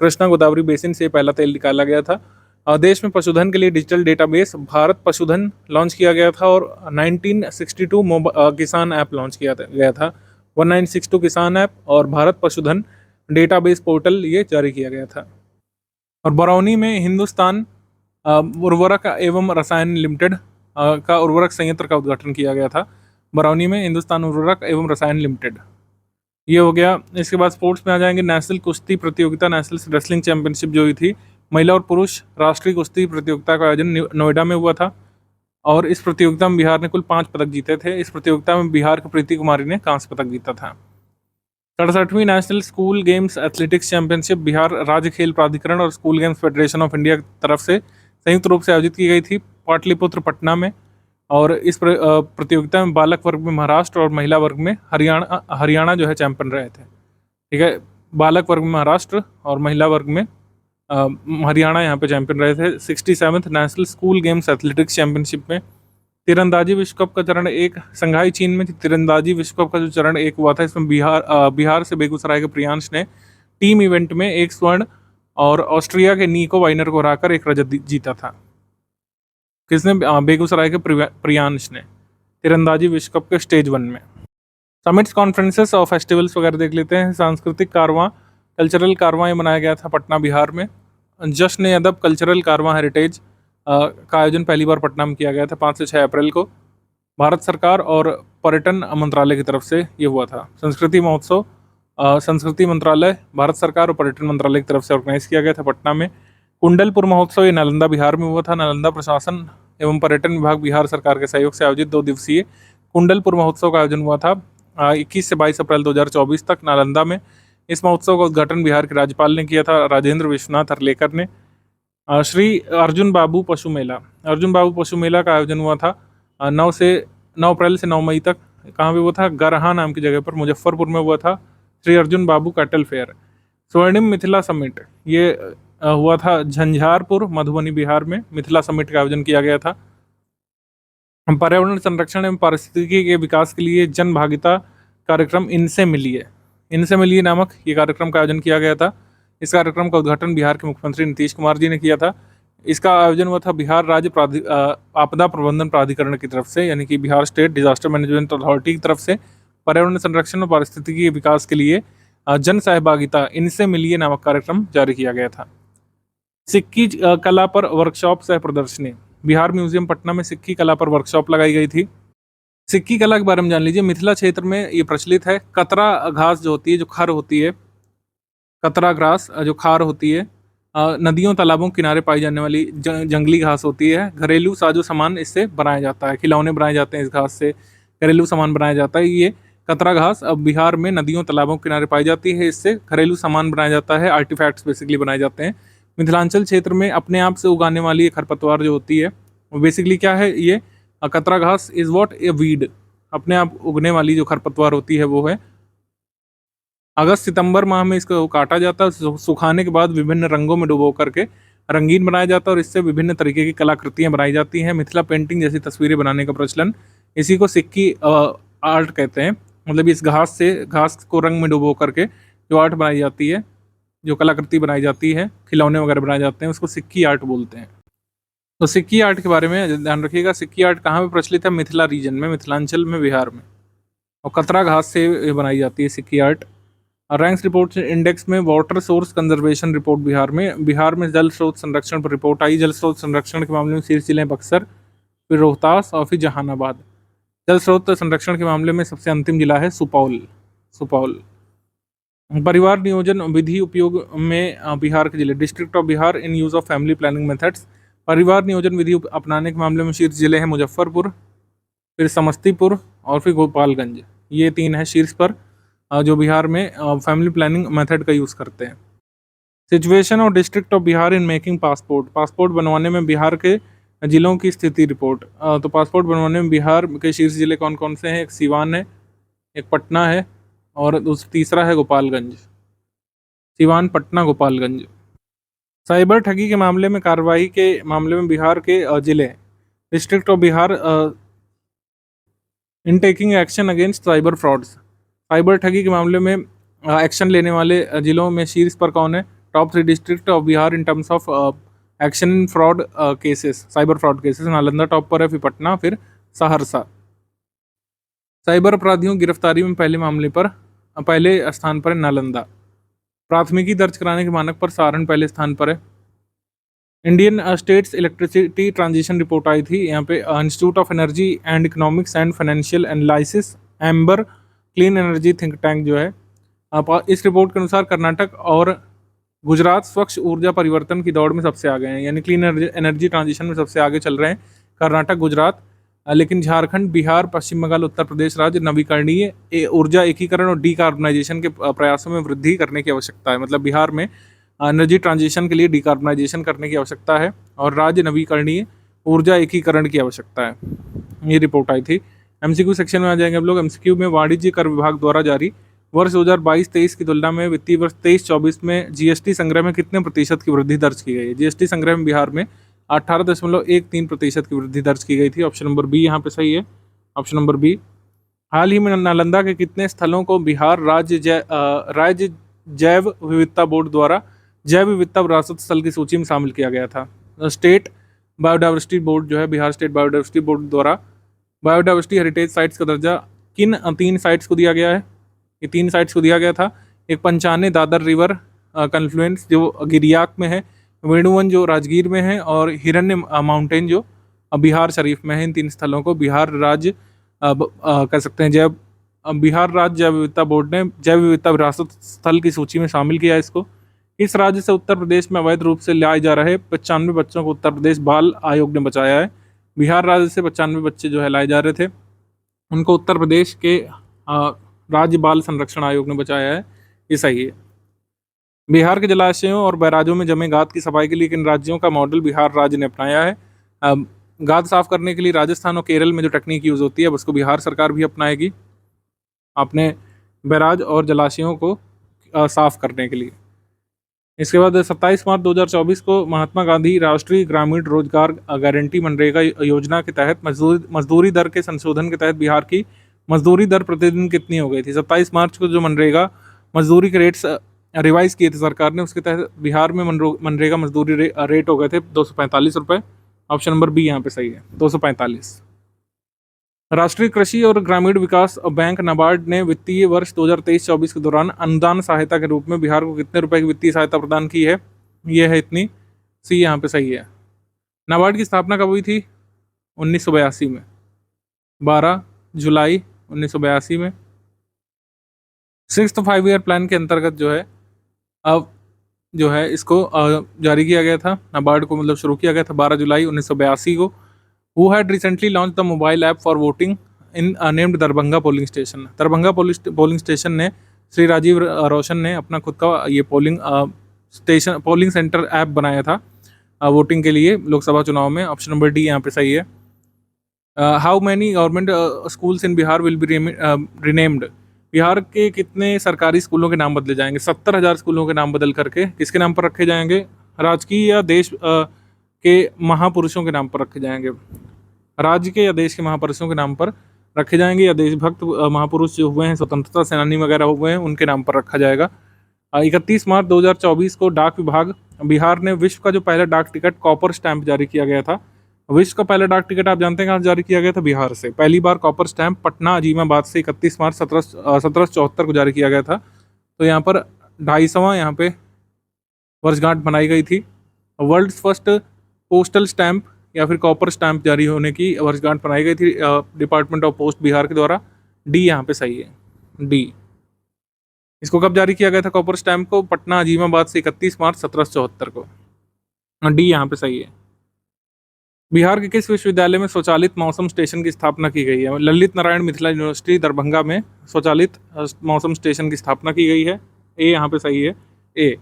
कृष्णा गोदावरी बेसिन से पहला तेल निकाला गया था। देश में पशुधन के लिए डिजिटल डेटाबेस भारत पशुधन लॉन्च किया गया था और 1962 किसान ऐप लॉन्च किया गया था। 1962 किसान ऐप और भारत पशुधन डेटाबेस पोर्टल ये जारी किया गया था। और बरौनी में हिंदुस्तान उर्वरक एवं रसायन लिमिटेड का उर्वरक संयंत्र का उद्घाटन किया गया था। बरौनी में हिंदुस्तान उर्वरक एवं रसायन लिमिटेड, ये हो गया। इसके बाद स्पोर्ट्स में आ जाएंगे। नेशनल कुश्ती प्रतियोगिता, नेशनल रेसलिंग चैंपियनशिप जो हुई थी, महिला और पुरुष राष्ट्रीय कुश्ती प्रतियोगिता का आयोजन नोएडा में हुआ था और इस प्रतियोगिता में बिहार ने कुल 5 पदक जीते थे। इस प्रतियोगिता में बिहार की प्रीति कुमारी ने कांस्य पदक जीता था। 67वीं national school games athletics championship Bihar राज्य खेल प्राधिकरण और school games federation of India की तरफ से संयुक्त रूप से आयोजित की गई थी पाटलिपुत्र, पटना में। और इस प्रतियोगिता में बालक वर्ग में महाराष्ट्र और महिला वर्ग में हरियाणा जो है चैंपियन रहे थे। ठीक है, बालक वर्ग में महाराष्ट्र और महिला वर्ग में हरियाणा यहाँ पे चैंपियन रहे थे। 67th national school games athletics championship में तीरंदाजी विश्व कप का चरण 1 संघाई चीन में तीरंदाजी विश्व कप का जो चरण 1 हुआ था, इसमें बिहार से बेगूसराय के प्रियांश ने टीम इवेंट में 1 स्वर्ण और ऑस्ट्रिया के निको वाइनर को हराकर 1 रजत जीता था। किसने? बेगूसराय के प्रियांश ने, तीरंदाजी विश्व कप के स्टेज 1 में। समिट्स, कॉन्फ्रेंसेस और फेस्टिवल्स वगैरह देख लेते हैं। सांस्कृतिक कारवां, कल्चरल कारवां ये मनाया गया था पटना बिहार में। जश्न अदब कल्चरल कारवां हेरिटेज का आयोजन पहली बार पटना में किया गया था 5 से 6 अप्रैल को। भारत सरकार और पर्यटन मंत्रालय की तरफ से ये हुआ था। संस्कृति महोत्सव, संस्कृति मंत्रालय, भारत सरकार और पर्यटन मंत्रालय की तरफ से ऑर्गेनाइज किया गया था पटना में। कुंडलपुर महोत्सव ये नालंदा बिहार में हुआ था। नालंदा प्रशासन एवं पर्यटन विभाग बिहार सरकार के सहयोग से आयोजित 2 दिवसीय कुंडलपुर महोत्सव का आयोजन हुआ था 21 से 22 अप्रैल 2024 तक नालंदा में। इस महोत्सव का उद्घाटन बिहार के राज्यपाल ने किया था, राजेंद्र विश्वनाथ अर्लेकर ने। श्री अर्जुन बाबू पशु मेला, अर्जुन बाबू पशु मेला का आयोजन हुआ था 9 अप्रैल से 9 मई तक। कहाँ पे हुआ था? गरहा नाम की जगह पर, मुजफ्फरपुर में हुआ था श्री अर्जुन बाबू कैटल फेयर। स्वर्णिम मिथिला समिट ये हुआ था झंझारपुर, मधुबनी बिहार में। मिथिला समिट का आयोजन किया गया था। पर्यावरण संरक्षण एवं पारिस्थितिकी के विकास के लिए जन भागीदारी कार्यक्रम इनसे मिलिए नामक ये कार्यक्रम का आयोजन किया गया था। इस कार्यक्रम का उद्घाटन बिहार के मुख्यमंत्री नीतीश कुमार जी ने किया था। इसका आयोजन हुआ था बिहार राज्य आपदा प्रबंधन प्राधिकरण की तरफ से, यानी कि Bihar state disaster management authority की तरफ से पर्यावरण संरक्षण और पारिस्थितिकी के विकास के लिए जन सहभागिता इनसे मिलिए नामक कार्यक्रम जारी किया गया था। सिक्की कला पर वर्कशॉप सह प्रदर्शनी, बिहार म्यूजियम पटना में सिक्की कला पर वर्कशॉप लगाई गई थी। सिक्की कला के बारे में जान लीजिए। मिथिला क्षेत्र में ये प्रचलित है। कतरा घास जो होती है, जो खर होती है, कतरा ग्रास जो खार होती है, नदियों तालाबों के किनारे पाई जाने वाली जंगली घास होती है। घरेलू साजो सामान इससे बनाया जाता है, खिलौने बनाए जाते हैं इस घास से, घरेलू सामान बनाया जाता है। ये कतरा घास अब बिहार में नदियों तालाबों के किनारे पाई जाती है, इससे घरेलू सामान बनाया जाता है, आर्टिफैक्ट्स बेसिकली बनाए जाते हैं। मिथिलांचल क्षेत्र में अपने आप से उगाने वाली ये खरपतवार जो होती है वो बेसिकली क्या है, ये कतरा घास इज वॉट ए वीड, अपने आप उगने वाली जो खरपतवार होती है वो है। अगस्त सितंबर माह में इसको काटा जाता है, सुखाने के बाद विभिन्न रंगों में डुबो करके रंगीन बनाया जाता है और इससे विभिन्न तरीके की कलाकृतियां बनाई जाती हैं। मिथिला पेंटिंग जैसी तस्वीरें बनाने का प्रचलन, इसी को सिक्की आर्ट कहते हैं। मतलब इस घास को रंग में डुबो करके जो आर्ट बनाई जाती है, जो कलाकृति बनाई जाती है, खिलौने वगैरह बनाए जाते हैं, उसको सिक्की आर्ट बोलते हैं। तो सिक्की आर्ट के बारे में ध्यान रखिएगा। सिक्की आर्ट कहाँ पे प्रचलित है? मिथिला रीजन में, मिथिलांचल में, बिहार में। और कतरा घास से ये बनाई जाती है सिक्की आर्ट। रैंक्स रिपोर्ट इंडेक्स में water source conservation report Bihar में जल स्रोत संरक्षण पर रिपोर्ट आई। जल स्रोत संरक्षण के मामले में शीर्ष जिले बक्सर, फिर रोहतास और फिर जहानाबाद। जल स्रोत संरक्षण के मामले में सबसे अंतिम जिला है सुपौल। परिवार नियोजन विधि उपयोग में बिहार के जिले, district of Bihar in use of family planning methods. परिवार नियोजन विधि अपनाने के मामले में शीर्ष जिले हैं मुजफ्फरपुर, फिर समस्तीपुर और फिर गोपालगंज। ये 3 है शीर्ष पर जो बिहार में फैमिली प्लानिंग मेथड का यूज़ करते हैं। सिचुएशन और district of Bihar in making passport बनवाने में बिहार के जिलों की स्थिति रिपोर्ट। तो पासपोर्ट बनवाने में बिहार के शीर्ष जिले कौन कौन से हैं? एक सिवान है, एक पटना है और तीसरा है गोपालगंज। सिवान, पटना, गोपालगंज। साइबर ठगी के मामले में कार्रवाई के मामले में बिहार के जिले, district of Bihar in taking action against cyber frauds. Cyber ठगी के मामले में एक्शन लेने वाले जिलों में शीर्ष पर कौन है? Top 3 district of Bihar in terms of action in fraud cases, cyber fraud cases. Nalanda top पर है, फिर पटना, फिर सहरसा। साइबर अपराधियों की गिरफ्तारी में पहले स्थान पर है नालंदा। प्राथमिकी दर्ज कराने के मानक पर सारण पहले स्थान पर है। Indian states electricity transition report आई थी, यहाँ पे institute of energy and economics and financial analysis, Ember clean energy think tank जो है, इस रिपोर्ट के अनुसार कर्नाटक और गुजरात स्वच्छ ऊर्जा परिवर्तन की दौड़ में सबसे आगे हैं, यानी क्लीन एनर्जी ट्रांजिशन में सबसे आगे चल रहे हैं कर्नाटक, गुजरात। लेकिन झारखंड, बिहार, पश्चिम बंगाल, उत्तर प्रदेश राज्य नवीकरणीय ऊर्जा एकीकरण और डीकार्बनाइजेशन के प्रयासों में वृद्धि करने की आवश्यकता है। मतलब बिहार में एनर्जी ट्रांजिशन के लिए डीकार्बनाइजेशन करने की आवश्यकता है और राज्य नवीकरणीय ऊर्जा एकीकरण की आवश्यकता है। ये रिपोर्ट आई थी। एमसीक्यू सेक्शन में आ जाएंगे हम लोग। एमसीक्यू में वाणिज्य कर विभाग द्वारा जारी वर्ष 2022-23 की तुलना में वित्तीय वर्ष 23-24 में जीएसटी संग्रह में कितने प्रतिशत की वृद्धि दर्ज की गई है? जीएसटी संग्रह में बिहार में 18.13% की वृद्धि दर्ज की गई थी। ऑप्शन नंबर बी यहाँ पे सही है, ऑप्शन नंबर बी। हाल ही में नालंदा के कितने स्थलों को बिहार राज्य जैव विविधता बोर्ड द्वारा जैव विविधता विरासत स्थल की सूची में शामिल किया गया था? स्टेट बायोडाइवर्सिटी बोर्ड जो है, बिहार स्टेट बायोडाइवर्सिटी बोर्ड द्वारा बायोडाइवर्सिटी हेरिटेज साइट्स का दर्जा किन 3 साइट्स को दिया गया है? ये 3 साइट्स को दिया गया था। एक पंचाने दादर रिवर कन्फ्लुएंस जो गिरियाक में है, वेणुवन जो राजगीर में है और हिरण्य माउंटेन जो बिहार शरीफ में है। इन 3 स्थलों को बिहार राज्य कह सकते हैं बिहार राज्य जैव विविधता बोर्ड ने जैव विविधता विरासत स्थल की सूची में शामिल किया है इसको। इस राज्य से उत्तर प्रदेश में अवैध रूप से लाए जा रहे 95 बच्चों को उत्तर प्रदेश बाल आयोग ने बचाया है। बिहार राज्य से 95 बच्चे जो है लाए जा रहे थे, उनको उत्तर प्रदेश के राज्य बाल संरक्षण आयोग ने बचाया है। ये सही है। बिहार के जलाशयों और बैराजों में जमे गाद की सफाई के लिए किन राज्यों का मॉडल बिहार राज्य ने अपनाया है? गाद साफ करने के लिए राजस्थान और केरल में जो टेक्निक यूज़ होती है उसको बिहार सरकार भी अपनाएगी अपने बैराज और जलाशयों को साफ करने के लिए। इसके बाद 27 मार्च 2024 को महात्मा गांधी राष्ट्रीय ग्रामीण रोजगार गारंटी मनरेगा योजना के तहत मजदूरी दर के संशोधन के तहत बिहार की मजदूरी दर प्रतिदिन कितनी हो गई थी? 27 मार्च को जो मनरेगा मजदूरी के रेट्स रिवाइज किए थे सरकार ने, उसके तहत बिहार में मनरेगा मजदूरी रेट हो गए थे 245 रुपये। ऑप्शन नंबर बी यहाँ पे सही है, 245। राष्ट्रीय कृषि और ग्रामीण विकास बैंक नाबार्ड ने वित्तीय वर्ष 2023-24 के दौरान अनुदान सहायता के रूप में बिहार को कितने रुपए की वित्तीय सहायता प्रदान की है? ये है इतनी, सी यहाँ पे सही है। नाबार्ड की स्थापना कब हुई थी? 1982 में। 12, जुलाई 1982 में। 6th 5 ईयर प्लान के अंतर्गत जो है अब जो है इसको जारी किया गया था, नाबार्ड को मतलब शुरू किया गया था 12 जुलाई 1982 को। Who had recently launch the mobile app for voting in named Darbhanga polling station. Darbhanga polling station ने श्री राजीव रोशन ने अपना खुद का ये पोलिंग सेंटर ऐप बनाया था वोटिंग के लिए लोकसभा चुनाव में। ऑप्शन नंबर डी यहाँ पे सही है। How many government schools in Bihar will be renamed. Bihar के कितने सरकारी स्कूलों के नाम बदले जाएंगे? 70,000 स्कूलों के नाम बदल करके किसके नाम पर रखे जाएंगे? राजकीय या देश के महापुरुषों के नाम पर रखे जाएंगे। राज्य के या देश के महापुरुषों के नाम पर रखे जाएंगे, या देशभक्त महापुरुष जो हुए हैं, स्वतंत्रता सेनानी वगैरह हुए हैं, उनके नाम पर रखा जाएगा। 31 मार्च 2024 को डाक विभाग बिहार ने विश्व का जो पहला डाक टिकट कॉपर स्टैंप जारी किया गया था। विश्व का पहला डाक टिकट आप जानते हैं कहाँ जारी किया गया था? बिहार से। पहली बार कॉपर स्टैंप पटना अजीमाबाद से 31 मार्च 1774 को जारी किया गया था। तो यहाँ पर 250वां यहाँ पे वर्षगांठ मनाई गई थी। वर्ल्ड फर्स्ट पोस्टल स्टैंप या फिर कॉपर स्टैंप जारी होने की वर्षगांठ मनाई गई थी डिपार्टमेंट ऑफ पोस्ट बिहार के द्वारा। डी यहाँ पे सही है, डी। इसको कब जारी किया गया था कॉपर स्टैंप को? पटना अजीमाबाद से 31 मार्च 1774 को। डी यहाँ पे सही है। बिहार के किस विश्वविद्यालय में स्वचालित मौसम स्टेशन की स्थापना की गई है? ललित नारायण मिथिला यूनिवर्सिटी दरभंगा में स्वचालित मौसम स्टेशन की स्थापना की गई है। ए यहाँ पे सही है, ए।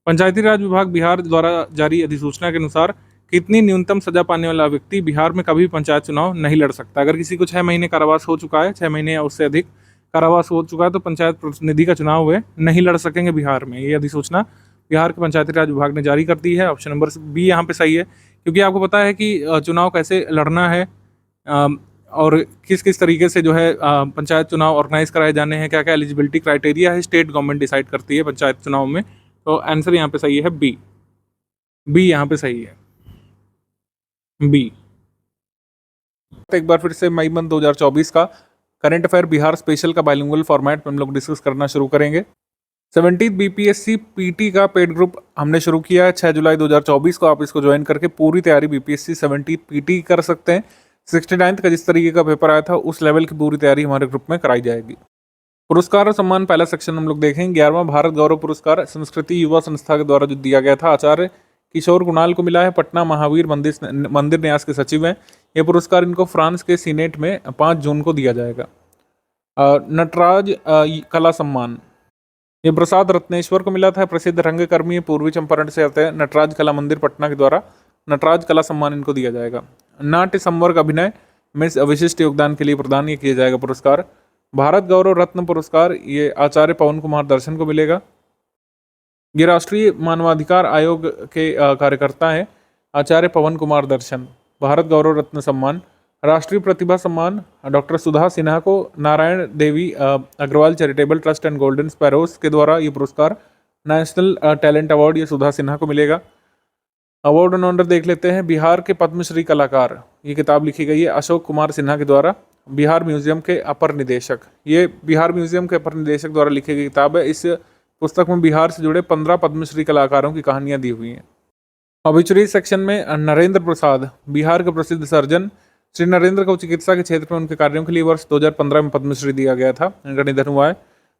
पंचायती राज विभाग बिहार द्वारा जारी अधिसूचना के अनुसार कितनी न्यूनतम सजा पाने वाला व्यक्ति बिहार में कभी पंचायत चुनाव नहीं लड़ सकता? अगर किसी को 6 महीने कारावास हो चुका है, 6 महीने या उससे अधिक कारावास हो चुका है, तो पंचायत प्रतिनिधि का चुनाव वे नहीं लड़ सकेंगे बिहार में। ये अधिसूचना बिहार के पंचायती राज विभाग ने जारी कर दी है। ऑप्शन नंबर बी यहाँ पे सही है, क्योंकि आपको पता है कि चुनाव कैसे लड़ना है और किस किस तरीके से जो है पंचायत चुनाव ऑर्गेनाइज कराए जाने हैं, क्या क्या एलिजिबिलिटी क्राइटेरिया है, स्टेट गवर्नमेंट डिसाइड करती है पंचायत चुनाव में। तो आंसर यहाँ पे सही है बी, बी यहाँ पे सही है, बी। एक बार फिर से मई मंथ 2024 का करंट अफेयर बिहार स्पेशल का बाइलिंगुअल फॉर्मेट में हम लोग डिस्कस करना शुरू करेंगे। 17th बीपीएससी पीटी का पेड ग्रुप हमने शुरू किया है 6 जुलाई 2024 को। आप इसको ज्वाइन करके पूरी तैयारी बीपीएससी 17th पीटी कर सकते हैं। 69th का जिस तरीके का पेपर आया था उस लेवल की पूरी तैयारी हमारे ग्रुप में कराई जाएगी। पुरस्कार और सम्मान पहला सेक्शन हम लोग देखेंगे। 11वां भारत गौरव पुरस्कार संस्कृति युवा संस्था के द्वारा जो दिया गया था आचार्य किशोर कुणाल को मिला है। पटना महावीर मंदिर न्यास के सचिव हैं। ये पुरस्कार इनको फ्रांस के सीनेट में 5 जून को दिया जाएगा। नटराज कला सम्मान ये प्रसाद रत्नेश्वर को मिला था। प्रसिद्ध रंगकर्मी पूर्वी चंपारण से आते हैं। नटराज कला मंदिर पटना के द्वारा नटराज कला सम्मान इनको दिया जाएगा। नाट्य संवर्ग अभिनय में विशिष्ट योगदान के लिए प्रदान ये किया जाएगा पुरस्कार। भारत गौरव रत्न पुरस्कार ये आचार्य पवन कुमार दर्शन को मिलेगा। ये राष्ट्रीय मानवाधिकार आयोग के कार्यकर्ता हैं आचार्य पवन कुमार दर्शन। भारत गौरव रत्न सम्मान। राष्ट्रीय प्रतिभा सम्मान डॉक्टर सुधा सिन्हा को Narayan Devi Agrawal charitable trust and golden sparrows के द्वारा ये पुरस्कार। नेशनल टैलेंट अवार्ड ये सुधा सिन्हा को मिलेगा। अवार्ड एंड ऑनर देख लेते हैं। बिहार के पद्मश्री कलाकार ये किताब लिखी गई है अशोक कुमार सिन्हा के द्वारा। बिहार म्यूजियम के अपर निदेशक ये बिहार म्यूजियम के अपर निदेशक द्वारा लिखी गई किताब है। इस पुस्तक में बिहार से जुड़े 15 पद्मश्री कलाकारों की कहानियाँ दी हुई हैं। ऑब्ituary सेक्शन में नरेंद्र प्रसाद बिहार के प्रसिद्ध सर्जन। श्री नरेंद्र को चिकित्सा के क्षेत्र में उनके कार्यों के लिए वर्ष 2015 में पद्मश्री दिया गया था। इनका निधन हुआ है।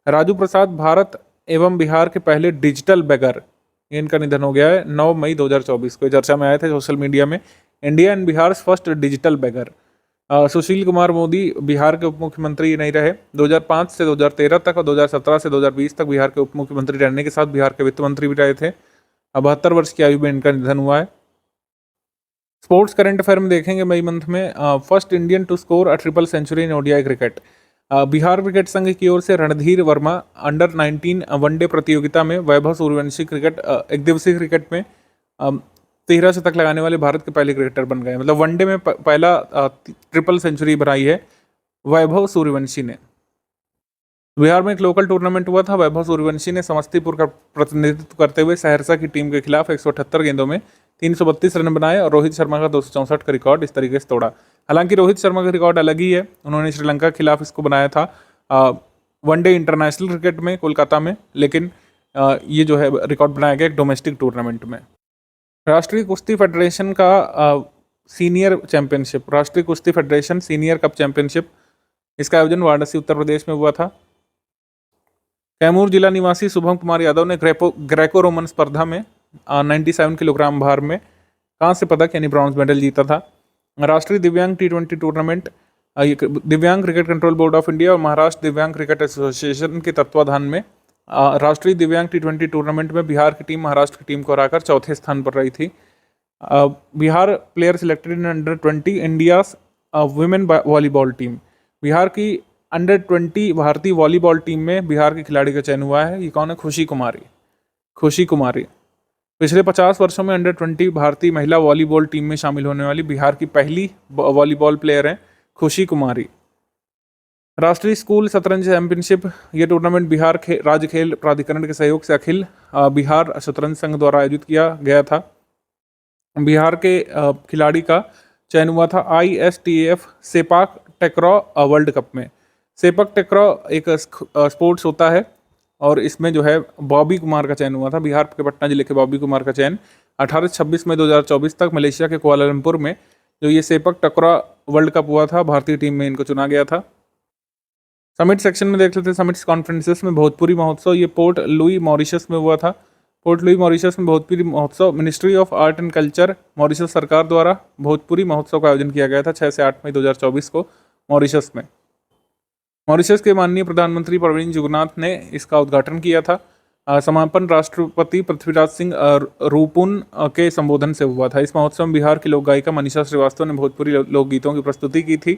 राजू प्रसाद भारत एवं बिहार के पहले डिजिटल बेगर इनका निधन हो गया है 9 मई 2024 को। चर्चा में आए थे सोशल मीडिया में। India and Bihar first digital beggar. Sushil Kumar Modi Bihar के उप मुख्यमंत्री नहीं रहे 2005 से 2013 तक और 2017 से 2020 तक बिहार के उप मुख्यमंत्री रहने के साथ बिहार के वित्त मंत्री भी रहे थे। 72 वर्ष की आयु में इनका निधन हुआ है। स्पोर्ट्स करंट अफेयर में देखेंगे मई मंथ में। First Indian to score a triple century in ODI cricket. Bihar cricket संघ की ओर से रणधीर वर्मा अंडर 19 वनडे प्रतियोगिता में वैभव सूर्यवंशी क्रिकेट एक दिवसीय क्रिकेट में 13 शतक लगाने वाले भारत के पहले क्रिकेटर बन गए। मतलब वनडे में पहला ट्रिपल सेंचुरी बनाई है वैभव सूर्यवंशी ने। बिहार में एक लोकल टूर्नामेंट हुआ था। वैभव सूर्यवंशी ने समस्तीपुर का प्रतिनिधित्व करते हुए सहरसा की टीम के खिलाफ 178 गेंदों में 332 रन बनाए और रोहित शर्मा का 264 का रिकॉर्ड इस तरीके से तोड़ा। हालांकि रोहित शर्मा का रिकॉर्ड अलग ही है। उन्होंने श्रीलंका के खिलाफ इसको बनाया था वनडे इंटरनेशनल क्रिकेट में कोलकाता में, लेकिन ये जो है रिकॉर्ड बनाया गया एक डोमेस्टिक टूर्नामेंट में। राष्ट्रीय कुश्ती फेडरेशन का सीनियर चैंपियनशिप, राष्ट्रीय कुश्ती फेडरेशन सीनियर कप चैंपियनशिप इसका आयोजन वाराणसी उत्तर प्रदेश में हुआ था। कैमूर जिला निवासी शुभम कुमार यादव ने ग्रेको रोमन स्पर्धा में 97 किलोग्राम भार में कांस्य पदक यानी ब्रॉन्ज मेडल जीता था। राष्ट्रीय दिव्यांग T20 टूर्नामेंट दिव्यांग cricket control board of India और महाराष्ट्र दिव्यांग क्रिकेट एसोसिएशन के तत्वाधान में राष्ट्रीय दिव्यांग T20 टूर्नामेंट में बिहार की टीम महाराष्ट्र की टीम को हराकर चौथे स्थान पर रही थी। Bihar player selected in under 20 India's women volleyball team. Bihar की अंडर 20 भारतीय वॉलीबॉल टीम में बिहार के खिलाड़ी का चयन हुआ है। ये कौन है? खुशी कुमारी। खुशी कुमारी पिछले 50 वर्षों में अंडर 20 भारतीय महिला वॉलीबॉल टीम में शामिल होने वाली बिहार की पहली वॉलीबॉल प्लेयर हैं खुशी कुमारी। राष्ट्रीय स्कूल शतरंज चैंपियनशिप, ये टूर्नामेंट बिहार राज्य खेल प्राधिकरण के सहयोग से अखिल बिहार शतरंज संघ द्वारा आयोजित किया गया था। बिहार के खिलाड़ी का चयन हुआ था ISTAF सेपाक टैक्रो वर्ल्ड कप में। सेपक टैक्रो एक स्पोर्ट्स होता है और इसमें जो है बॉबी कुमार का चयन हुआ था। बिहार के पटना जिले के बॉबी कुमार का चयन 18 से 26 मई 2024 तक मलेशिया के कुआलालंपुर में जो ये सेपक टैक्रो वर्ल्ड कप हुआ था, भारतीय टीम में इनको चुना गया था। समिट सेक्शन में देख लेते हैं। समिट्स कॉन्फ्रेंसेस में भोजपुरी महोत्सव, ये पोर्ट लुई मॉरिशस में हुआ था। पोर्ट लुई मॉरिशस में भोजपुरी महोत्सव ministry of art and culture Mauritius सरकार द्वारा भोजपुरी महोत्सव का आयोजन किया गया था 6 से 8 मई 2024 को मॉरिशस में। मॉरिशस के माननीय प्रधानमंत्री प्रवीण जुगनाथ ने इसका उद्घाटन किया था। समापन राष्ट्रपति पृथ्वीराज सिंह रूपुन के संबोधन से हुआ था। इस महोत्सव में बिहार की लोक गायिका मनीषा श्रीवास्तव ने भोजपुरी लोकगीतों की प्रस्तुति की थी।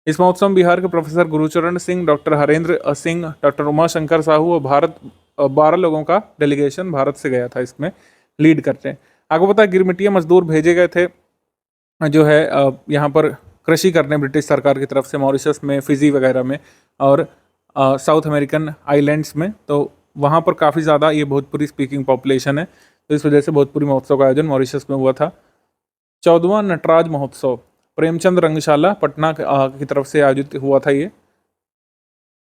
इस महोत्सव में बिहार के professor Gurucharan Singh, doctor Harendra Singh, doctor Uma Shankar Sahu और 12 लोगों का डेलीगेशन भारत से गया था इसमें लीड करते। आपको पता है गिरमिटिया मजदूर भेजे गए थे जो है यहाँ पर कृषि करने ब्रिटिश सरकार की तरफ से मॉरिशस में, फिजी वगैरह में और साउथ अमेरिकन आइलैंड्स में। तो वहाँ पर काफ़ी ज़्यादा ये भोजपुरी स्पीकिंग पॉपुलेशन है, तो इस वजह से भोजपुरी महोत्सव का आयोजन मॉरिशस में हुआ था। 14वां नटराज महोत्सव प्रेमचंद रंगशाला पटना की तरफ से आयोजित हुआ था। ये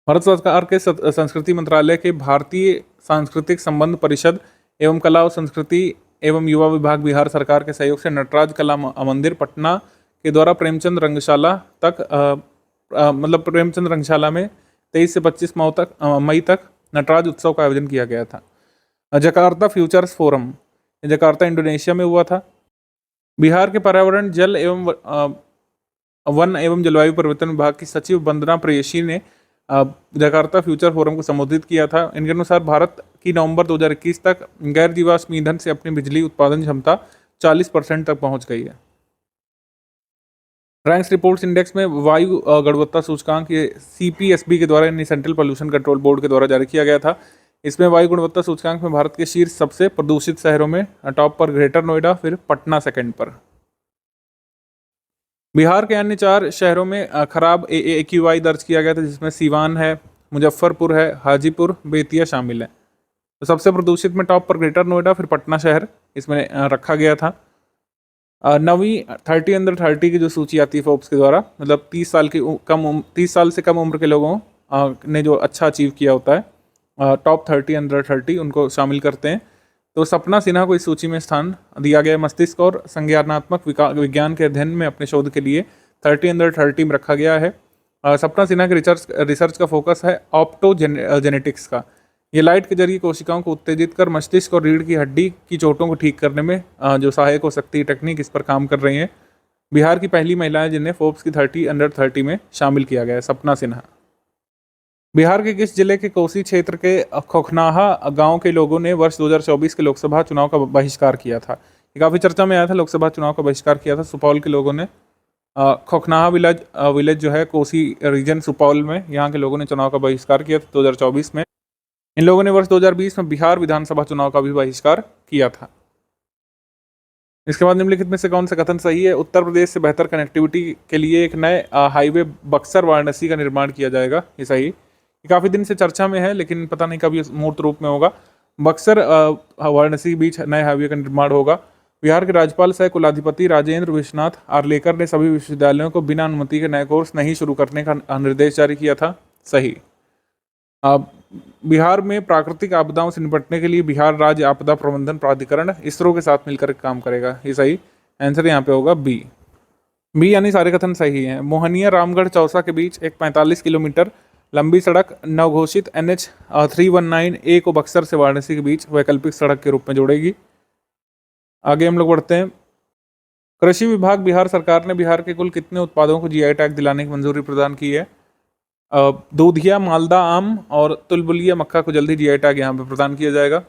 भारत सरकार के संस्कृति मंत्रालय के भारतीय सांस्कृतिक संबंध परिषद एवं कला और संस्कृति एवं युवा विभाग बिहार सरकार के सहयोग से नटराज कला मंदिर पटना के द्वारा प्रेमचंद रंगशाला तक मतलब प्रेमचंद रंगशाला में 23 से 25 मई तक नटराज उत्सव का आयोजन किया गया था। Jakarta futures forum Jakarta Indonesia में हुआ था। बिहार के पर्यावरण जल एवं वन एवं जलवायु परिवर्तन विभाग की सचिव वंदना प्रेयसी ने जकार्ता फ्यूचर फोरम को संबोधित किया था। इनके अनुसार भारत की नवंबर 2021 तक गैर जीवाश्म ईंधन से अपनी बिजली उत्पादन क्षमता 40% तक पहुंच गई है। रैंक्स रिपोर्ट्स इंडेक्स में वायु गुणवत्ता सूचकांक CPSB के द्वारा यानी सेंट्रल पोल्यूशन कंट्रोल बोर्ड के द्वारा जारी किया गया था। इसमें वायु गुणवत्ता सूचकांक में भारत के शीर्ष सबसे प्रदूषित शहरों में टॉप पर ग्रेटर नोएडा, फिर पटना सेकंड पर। बिहार के अन्य 4 शहरों में खराब AQI दर्ज किया गया था, जिसमें सीवान है, मुजफ्फरपुर है, हाजीपुर, बेतिया शामिल है। तो सबसे प्रदूषित में टॉप पर ग्रेटर नोएडा, फिर पटना शहर इसमें रखा गया था। 9वीं 30 अंडर 30 की जो सूची आती है फोर्ब्स के द्वारा, मतलब 30 साल से कम उम्र के लोगों ने जो अच्छा अचीव किया होता है टॉप 30 अंडर 30 उनको शामिल करते हैं। तो सपना सिन्हा को इस सूची में स्थान दिया गया। मस्तिष्क और संज्ञानात्मक विज्ञान के अध्ययन में अपने शोध के लिए 30 अंडर 30 में रखा गया है। सपना सिन्हा के रिसर्च का फोकस है ऑप्टोजेनेटिक्स का। ये लाइट के जरिए कोशिकाओं को उत्तेजित कर मस्तिष्क और रीढ़ की हड्डी की चोटों को ठीक करने में जो सहायक हो सकती है टेक्निक, इस पर काम कर रही हैं। बिहार की पहली महिला है जिन्हें फोर्ब्स की 30 अंडर 30 में शामिल किया गया है, सपना सिन्हा। बिहार के किस जिले के कोसी क्षेत्र के खोखनाहा गांव के लोगों ने वर्ष 2024 के लोकसभा चुनाव का बहिष्कार किया था? ये काफ़ी चर्चा में आया था। लोकसभा चुनाव का बहिष्कार किया था सुपौल के लोगों ने। खोखनाहा विलेज जो है कोसी रीजन सुपौल में, यहाँ के लोगों ने चुनाव का बहिष्कार किया था 2024 में। इन लोगों ने वर्ष 2020 में बिहार विधानसभा चुनाव का भी बहिष्कार किया था। इसके बाद निम्नलिखित में से कौन सा कथन सही है? उत्तर प्रदेश से बेहतर कनेक्टिविटी के लिए एक नए हाईवे बक्सर वाराणसी का निर्माण किया जाएगा। ये सही। ये काफ़ी दिन से चर्चा में है लेकिन पता नहीं कब ये मूर्त रूप में होगा। बक्सर वाराणसी बीच नए हाईवे का निर्माण होगा। बिहार के राज्यपाल सह कुलाधिपति राजेंद्र विश्वनाथ आर्लेकर ने सभी विश्वविद्यालयों को बिना अनुमति के नए कोर्स नहीं शुरू करने का निर्देश जारी किया था। सही। बिहार में प्राकृतिक आपदाओं से निपटने के लिए बिहार राज्य आपदा प्रबंधन प्राधिकरण इसरो के साथ मिलकर काम करेगा। ये सही आंसर यहाँ पे होगा बी। बी यानी सारे कथन सही हैं। मोहनिया रामगढ़ चौसा के बीच एक 45 किलोमीटर लंबी सड़क नवघोषित NH 319 ए को बक्सर से वाराणसी के बीच वैकल्पिक सड़क के रूप में जोड़ेगी। आगे हम लोग बढ़ते हैं। कृषि विभाग बिहार सरकार ने बिहार के कुल कितने उत्पादों को GI टैग दिलाने की मंजूरी प्रदान की है? दूधिया मालदा आम और तुलबुलिया मक्का को जल्दी GI टैग यहाँ पे प्रदान किया जाएगा।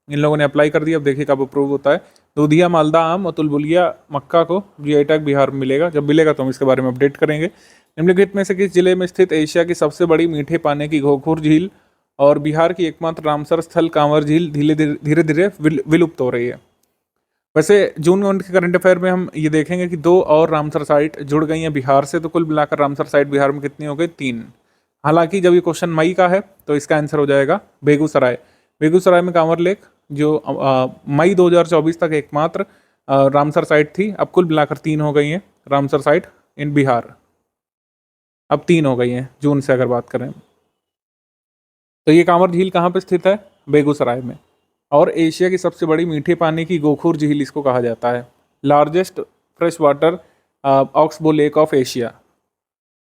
इन लोगों ने अप्लाई कर दिया, अब देखिए कब अप्रूव होता है। दूधिया मालदा आम और तुलबुलिया मक्का को GI टैग बिहार में मिलेगा। जब मिलेगा तो हम इसके बारे में अपडेट करेंगे। निम्नलिखित में से किस जिले में स्थित एशिया की सबसे बड़ी मीठे पानी की घोघुर झील और बिहार की एकमात्र रामसर स्थल कांवर झील धीरे धीरे विलुप्त हो रही है? वैसे जून मंथ के करंट अफेयर में हम ये देखेंगे कि 2 और रामसर साइट जुड़ गई हैं बिहार से, तो कुल मिलाकर रामसर साइट बिहार में कितनी हो गई? 3। हालांकि जब ये क्वेश्चन मई का है तो इसका आंसर हो जाएगा बेगूसराय। बेगूसराय में कांवर लेक जो मई 2024 तक एकमात्र रामसर साइट थी, अब कुल मिलाकर 3 हो गई हैं रामसर साइट इन बिहार। अब 3 हो गई हैं जून से अगर बात करें तो। ये कांवर झील कहाँ पे स्थित है? बेगूसराय में। और एशिया की सबसे बड़ी मीठे पानी की गोखुर झील इसको कहा जाता है। Largest fresh water oxbow lake of Asia.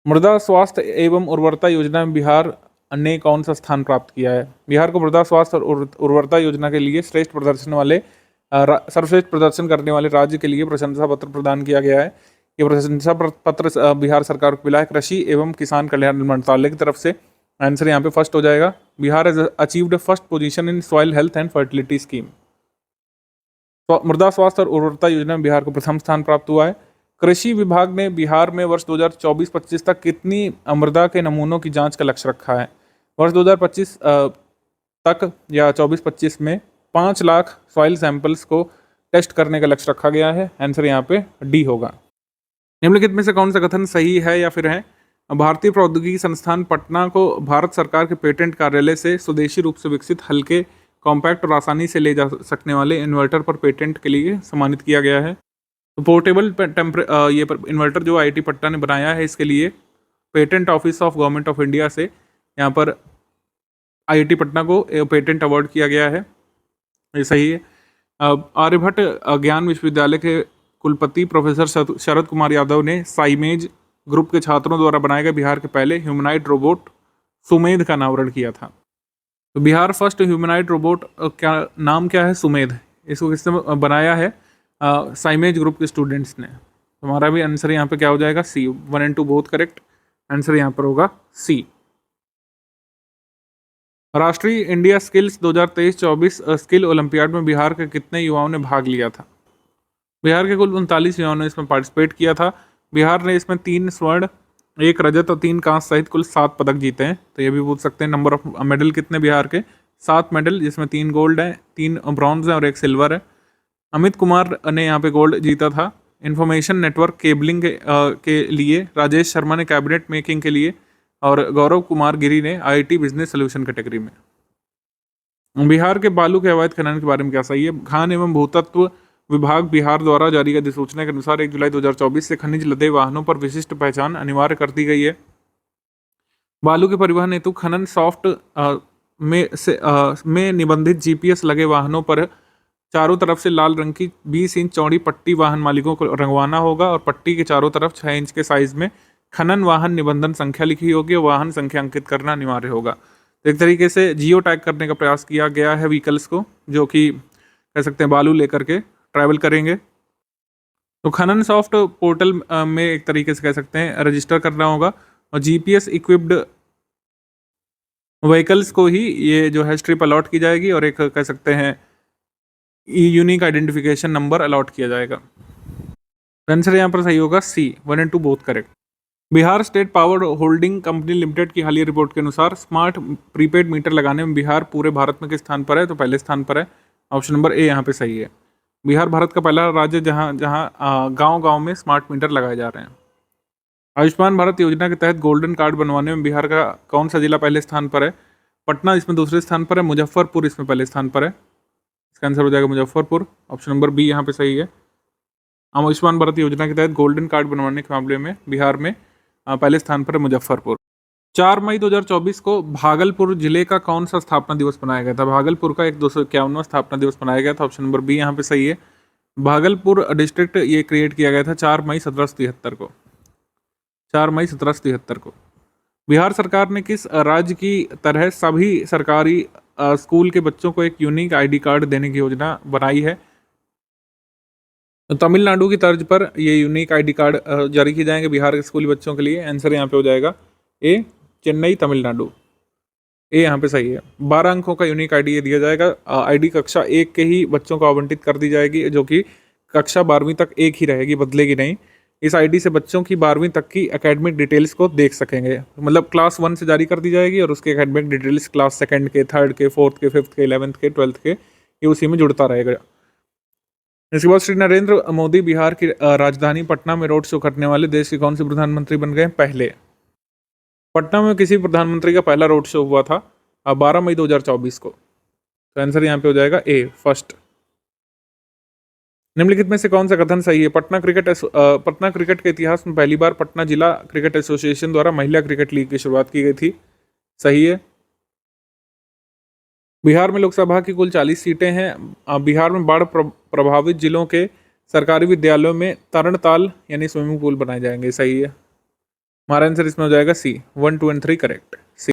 मृदा स्वास्थ्य एवं उर्वरता योजना में बिहार ने कौन सा स्थान प्राप्त किया है? बिहार को मृदा स्वास्थ्य और उर्वरता योजना के लिए सर्वश्रेष्ठ प्रदर्शन करने वाले राज्य के लिए प्रशंसा पत्र प्रदान किया गया है। ये प्रशंसा पत्र बिहार सरकार को मिला है कृषि एवं किसान कल्याण मंत्रालय की तरफ से। आंसर यहाँ पे फर्स्ट हो जाएगा। Bihar has achieved first position in soil health and fertility scheme. मृदा स्वास्थ्य और उर्वरता योजना में बिहार को प्रथम स्थान प्राप्त हुआ है। कृषि विभाग ने बिहार में वर्ष 2024-25 तक कितनी मृदा के नमूनों की जांच का लक्ष्य रखा है? वर्ष 2025 तक या 24-25 में 5 लाख सॉइल सैंपल्स को टेस्ट करने का लक्ष्य रखा गया है। आंसर यहाँ पे डी होगा। निम्नलिखित में से कौन सा कथन सही है या फिर है? भारतीय प्रौद्योगिकी संस्थान पटना को भारत सरकार के पेटेंट कार्यालय से स्वदेशी रूप से विकसित हल्के, कॉम्पैक्ट और आसानी से ले जा सकने वाले इन्वर्टर पर पेटेंट के लिए सम्मानित किया गया है। तो पोर्टेबल ये इन्वर्टर जो IIT पटना ने बनाया है, इसके लिए patent office of government of India से यहाँ पर IIT पटना को पेटेंट अवार्ड किया गया है। ये सही है। आर्यभट्ट ज्ञान विश्वविद्यालय के कुलपति प्रोफेसर शरद कुमार यादव ने साइमेज ग्रुप के छात्रों द्वारा बनाए गए बिहार के पहले ह्यूमनाइड रोबोट सुमेध का अनावरण किया था। तो बिहार फर्स्ट ह्यूमनाइड रोबोट क्या नाम क्या है? सुमेध। इसको किसने बनाया है? साइमेज ग्रुप के स्टूडेंट्स ने। हमारा भी आंसर यहाँ पे क्या हो जाएगा? सी। 1 और 2 बोथ करेक्ट। आंसर यहाँ पर होगा सी। राष्ट्रीय इंडिया स्किल्स 2023-24 स्किल ओलंपियाड में बिहार के कितने युवाओं ने भाग लिया था? बिहार के कुल 39 युवाओं ने इसमें पार्टिसिपेट किया था। बिहार ने इसमें 3 स्वर्ण, 1 रजत और 3 कांस्य सहित कुल 7 पदक जीते हैं। तो ये भी पूछ सकते हैं नंबर ऑफ मेडल कितने बिहार के? 7 मेडल, जिसमें 3 गोल्ड हैं, 3 ब्रॉन्ज हैं और 1 सिल्वर है। अमित कुमार ने यहाँ पे गोल्ड जीता था। इन्फॉर्मेशन नेटवर्क केबलिंग के लिए राजेश शर्मा ने कैबिनेट मेकिंग के लिए और गौरव कुमार गिरी ने IIT बिजनेस सोल्यूशन कैटेगरी में। बिहार के बालू के अवैध खनन के बारे में क्या सही है? खान एवं भूतत्व विभाग बिहार द्वारा जारी अधिसूचना के अनुसार 1 जुलाई 2024 से खनिज लदे वाहनों पर विशिष्ट पहचान अनिवार्य कर दी गई है। बालू के परिवहन हेतु खनन सॉफ्ट में निबंधित GPS लगे वाहनों पर चारों तरफ से लाल रंग की 20 इंच चौड़ी पट्टी वाहन मालिकों को रंगवाना होगा और पट्टी के चारों तरफ 6 इंच के साइज में खनन वाहन निबंधन संख्या लिखी होगी और वाहन संख्या अंकित करना अनिवार्य होगा। तो एक तरीके से जियो टैग करने का प्रयास किया गया है व्हीकल्स को, जो कि कह सकते हैं बालू लेकर के ट्रैवल करेंगे। तो खनन सॉफ्ट पोर्टल में एक तरीके से कह सकते हैं रजिस्टर करना होगा और GPS इक्विप्ड व्हीकल्स को ही ये जो है स्ट्रिप अलॉट की जाएगी और एक कह सकते हैं यूनिक आइडेंटिफिकेशन नंबर अलॉट किया जाएगा। आंसर यहाँ पर सही होगा सी। 1 और 2 both correct. Bihar state power holding company limited की हालिया रिपोर्ट के अनुसार स्मार्ट प्रीपेड मीटर लगाने में बिहार पूरे भारत में किस स्थान पर है? तो पहले स्थान पर है। ऑप्शन नंबर ए यहाँ पे सही है। बिहार भारत का पहला राज्य जहाँ गांव-गांव में स्मार्ट मीटर लगाए जा रहे हैं। आयुष्मान भारत योजना के तहत गोल्डन कार्ड बनवाने में बिहार का कौन सा जिला पहले स्थान पर है? पटना इसमें दूसरे स्थान पर है, मुजफ्फरपुर इसमें पहले स्थान पर है। इसका आंसर हो जाएगा मुजफ्फरपुर। ऑप्शन नंबर बी यहाँ पे सही है। आयुष्मान भारत योजना के तहत गोल्डन कार्ड बनवाने के मामले में बिहार में पहले स्थान पर है मुजफ्फरपुर। 4 मई 2024 को भागलपुर जिले का कौन सा स्थापना दिवस मनाया गया था? भागलपुर का एक 251वां स्थापना दिवस मनाया गया था। ऑप्शन नंबर बी यहाँ पे सही है। भागलपुर डिस्ट्रिक्ट ये क्रिएट किया गया था 4 मई 1773 को, 4 मई 1773 को। बिहार सरकार ने किस राज्य की तरह सभी सरकारी स्कूल के बच्चों को एक यूनिक आईडी कार्ड देने की योजना बनाई है? तो तमिलनाडु की तर्ज पर ये यूनिक आईडी कार्ड जारी किए जाएंगे बिहार के स्कूली बच्चों के लिए। आंसर यहाँ पे हो जाएगा ए, चेन्नई तमिलनाडु। ए यहाँ पे सही है। 12 अंकों का यूनिक आईडी ये दिया जाएगा। आईडी कक्षा 1 के ही बच्चों को आवंटित कर दी जाएगी, जो कि कक्षा 12वीं तक एक ही रहेगी, बदलेगी नहीं। इस आईडी से बच्चों की 12वीं तक की एकेडमिक डिटेल्स को देख सकेंगे। मतलब क्लास 1 से जारी कर दी जाएगी और उसके एकेडमिक डिटेल्स क्लास 2 के, 3rd के, 4th के, 5th के, 11th के, 12th के, ये उसी में जुड़ता रहेगा। इसके बाद श्री नरेंद्र मोदी बिहार की राजधानी पटना में रोड शो करने वाले देश के कौन से प्रधानमंत्री बन गए? पहले। पटना में किसी प्रधानमंत्री का पहला रोड शो हुआ था 12 मई 2024 को। तो आंसर यहाँ पे हो जाएगा ए, फर्स्ट। निम्नलिखित में से कौन सा कथन सही है? पटना क्रिकेट के इतिहास में पहली बार पटना जिला क्रिकेट एसोसिएशन द्वारा महिला क्रिकेट लीग की शुरुआत की गई थी। सही है। बिहार में लोकसभा की कुल 40 सीटें हैं। बिहार में बाढ़ प्रभावित जिलों के सरकारी विद्यालयों में तरणताल यानी स्विमिंग पूल बनाए जाएंगे। सही है। हमारा आंसर इसमें हो जाएगा सी, 1, 2 एंड 3 करेक्ट।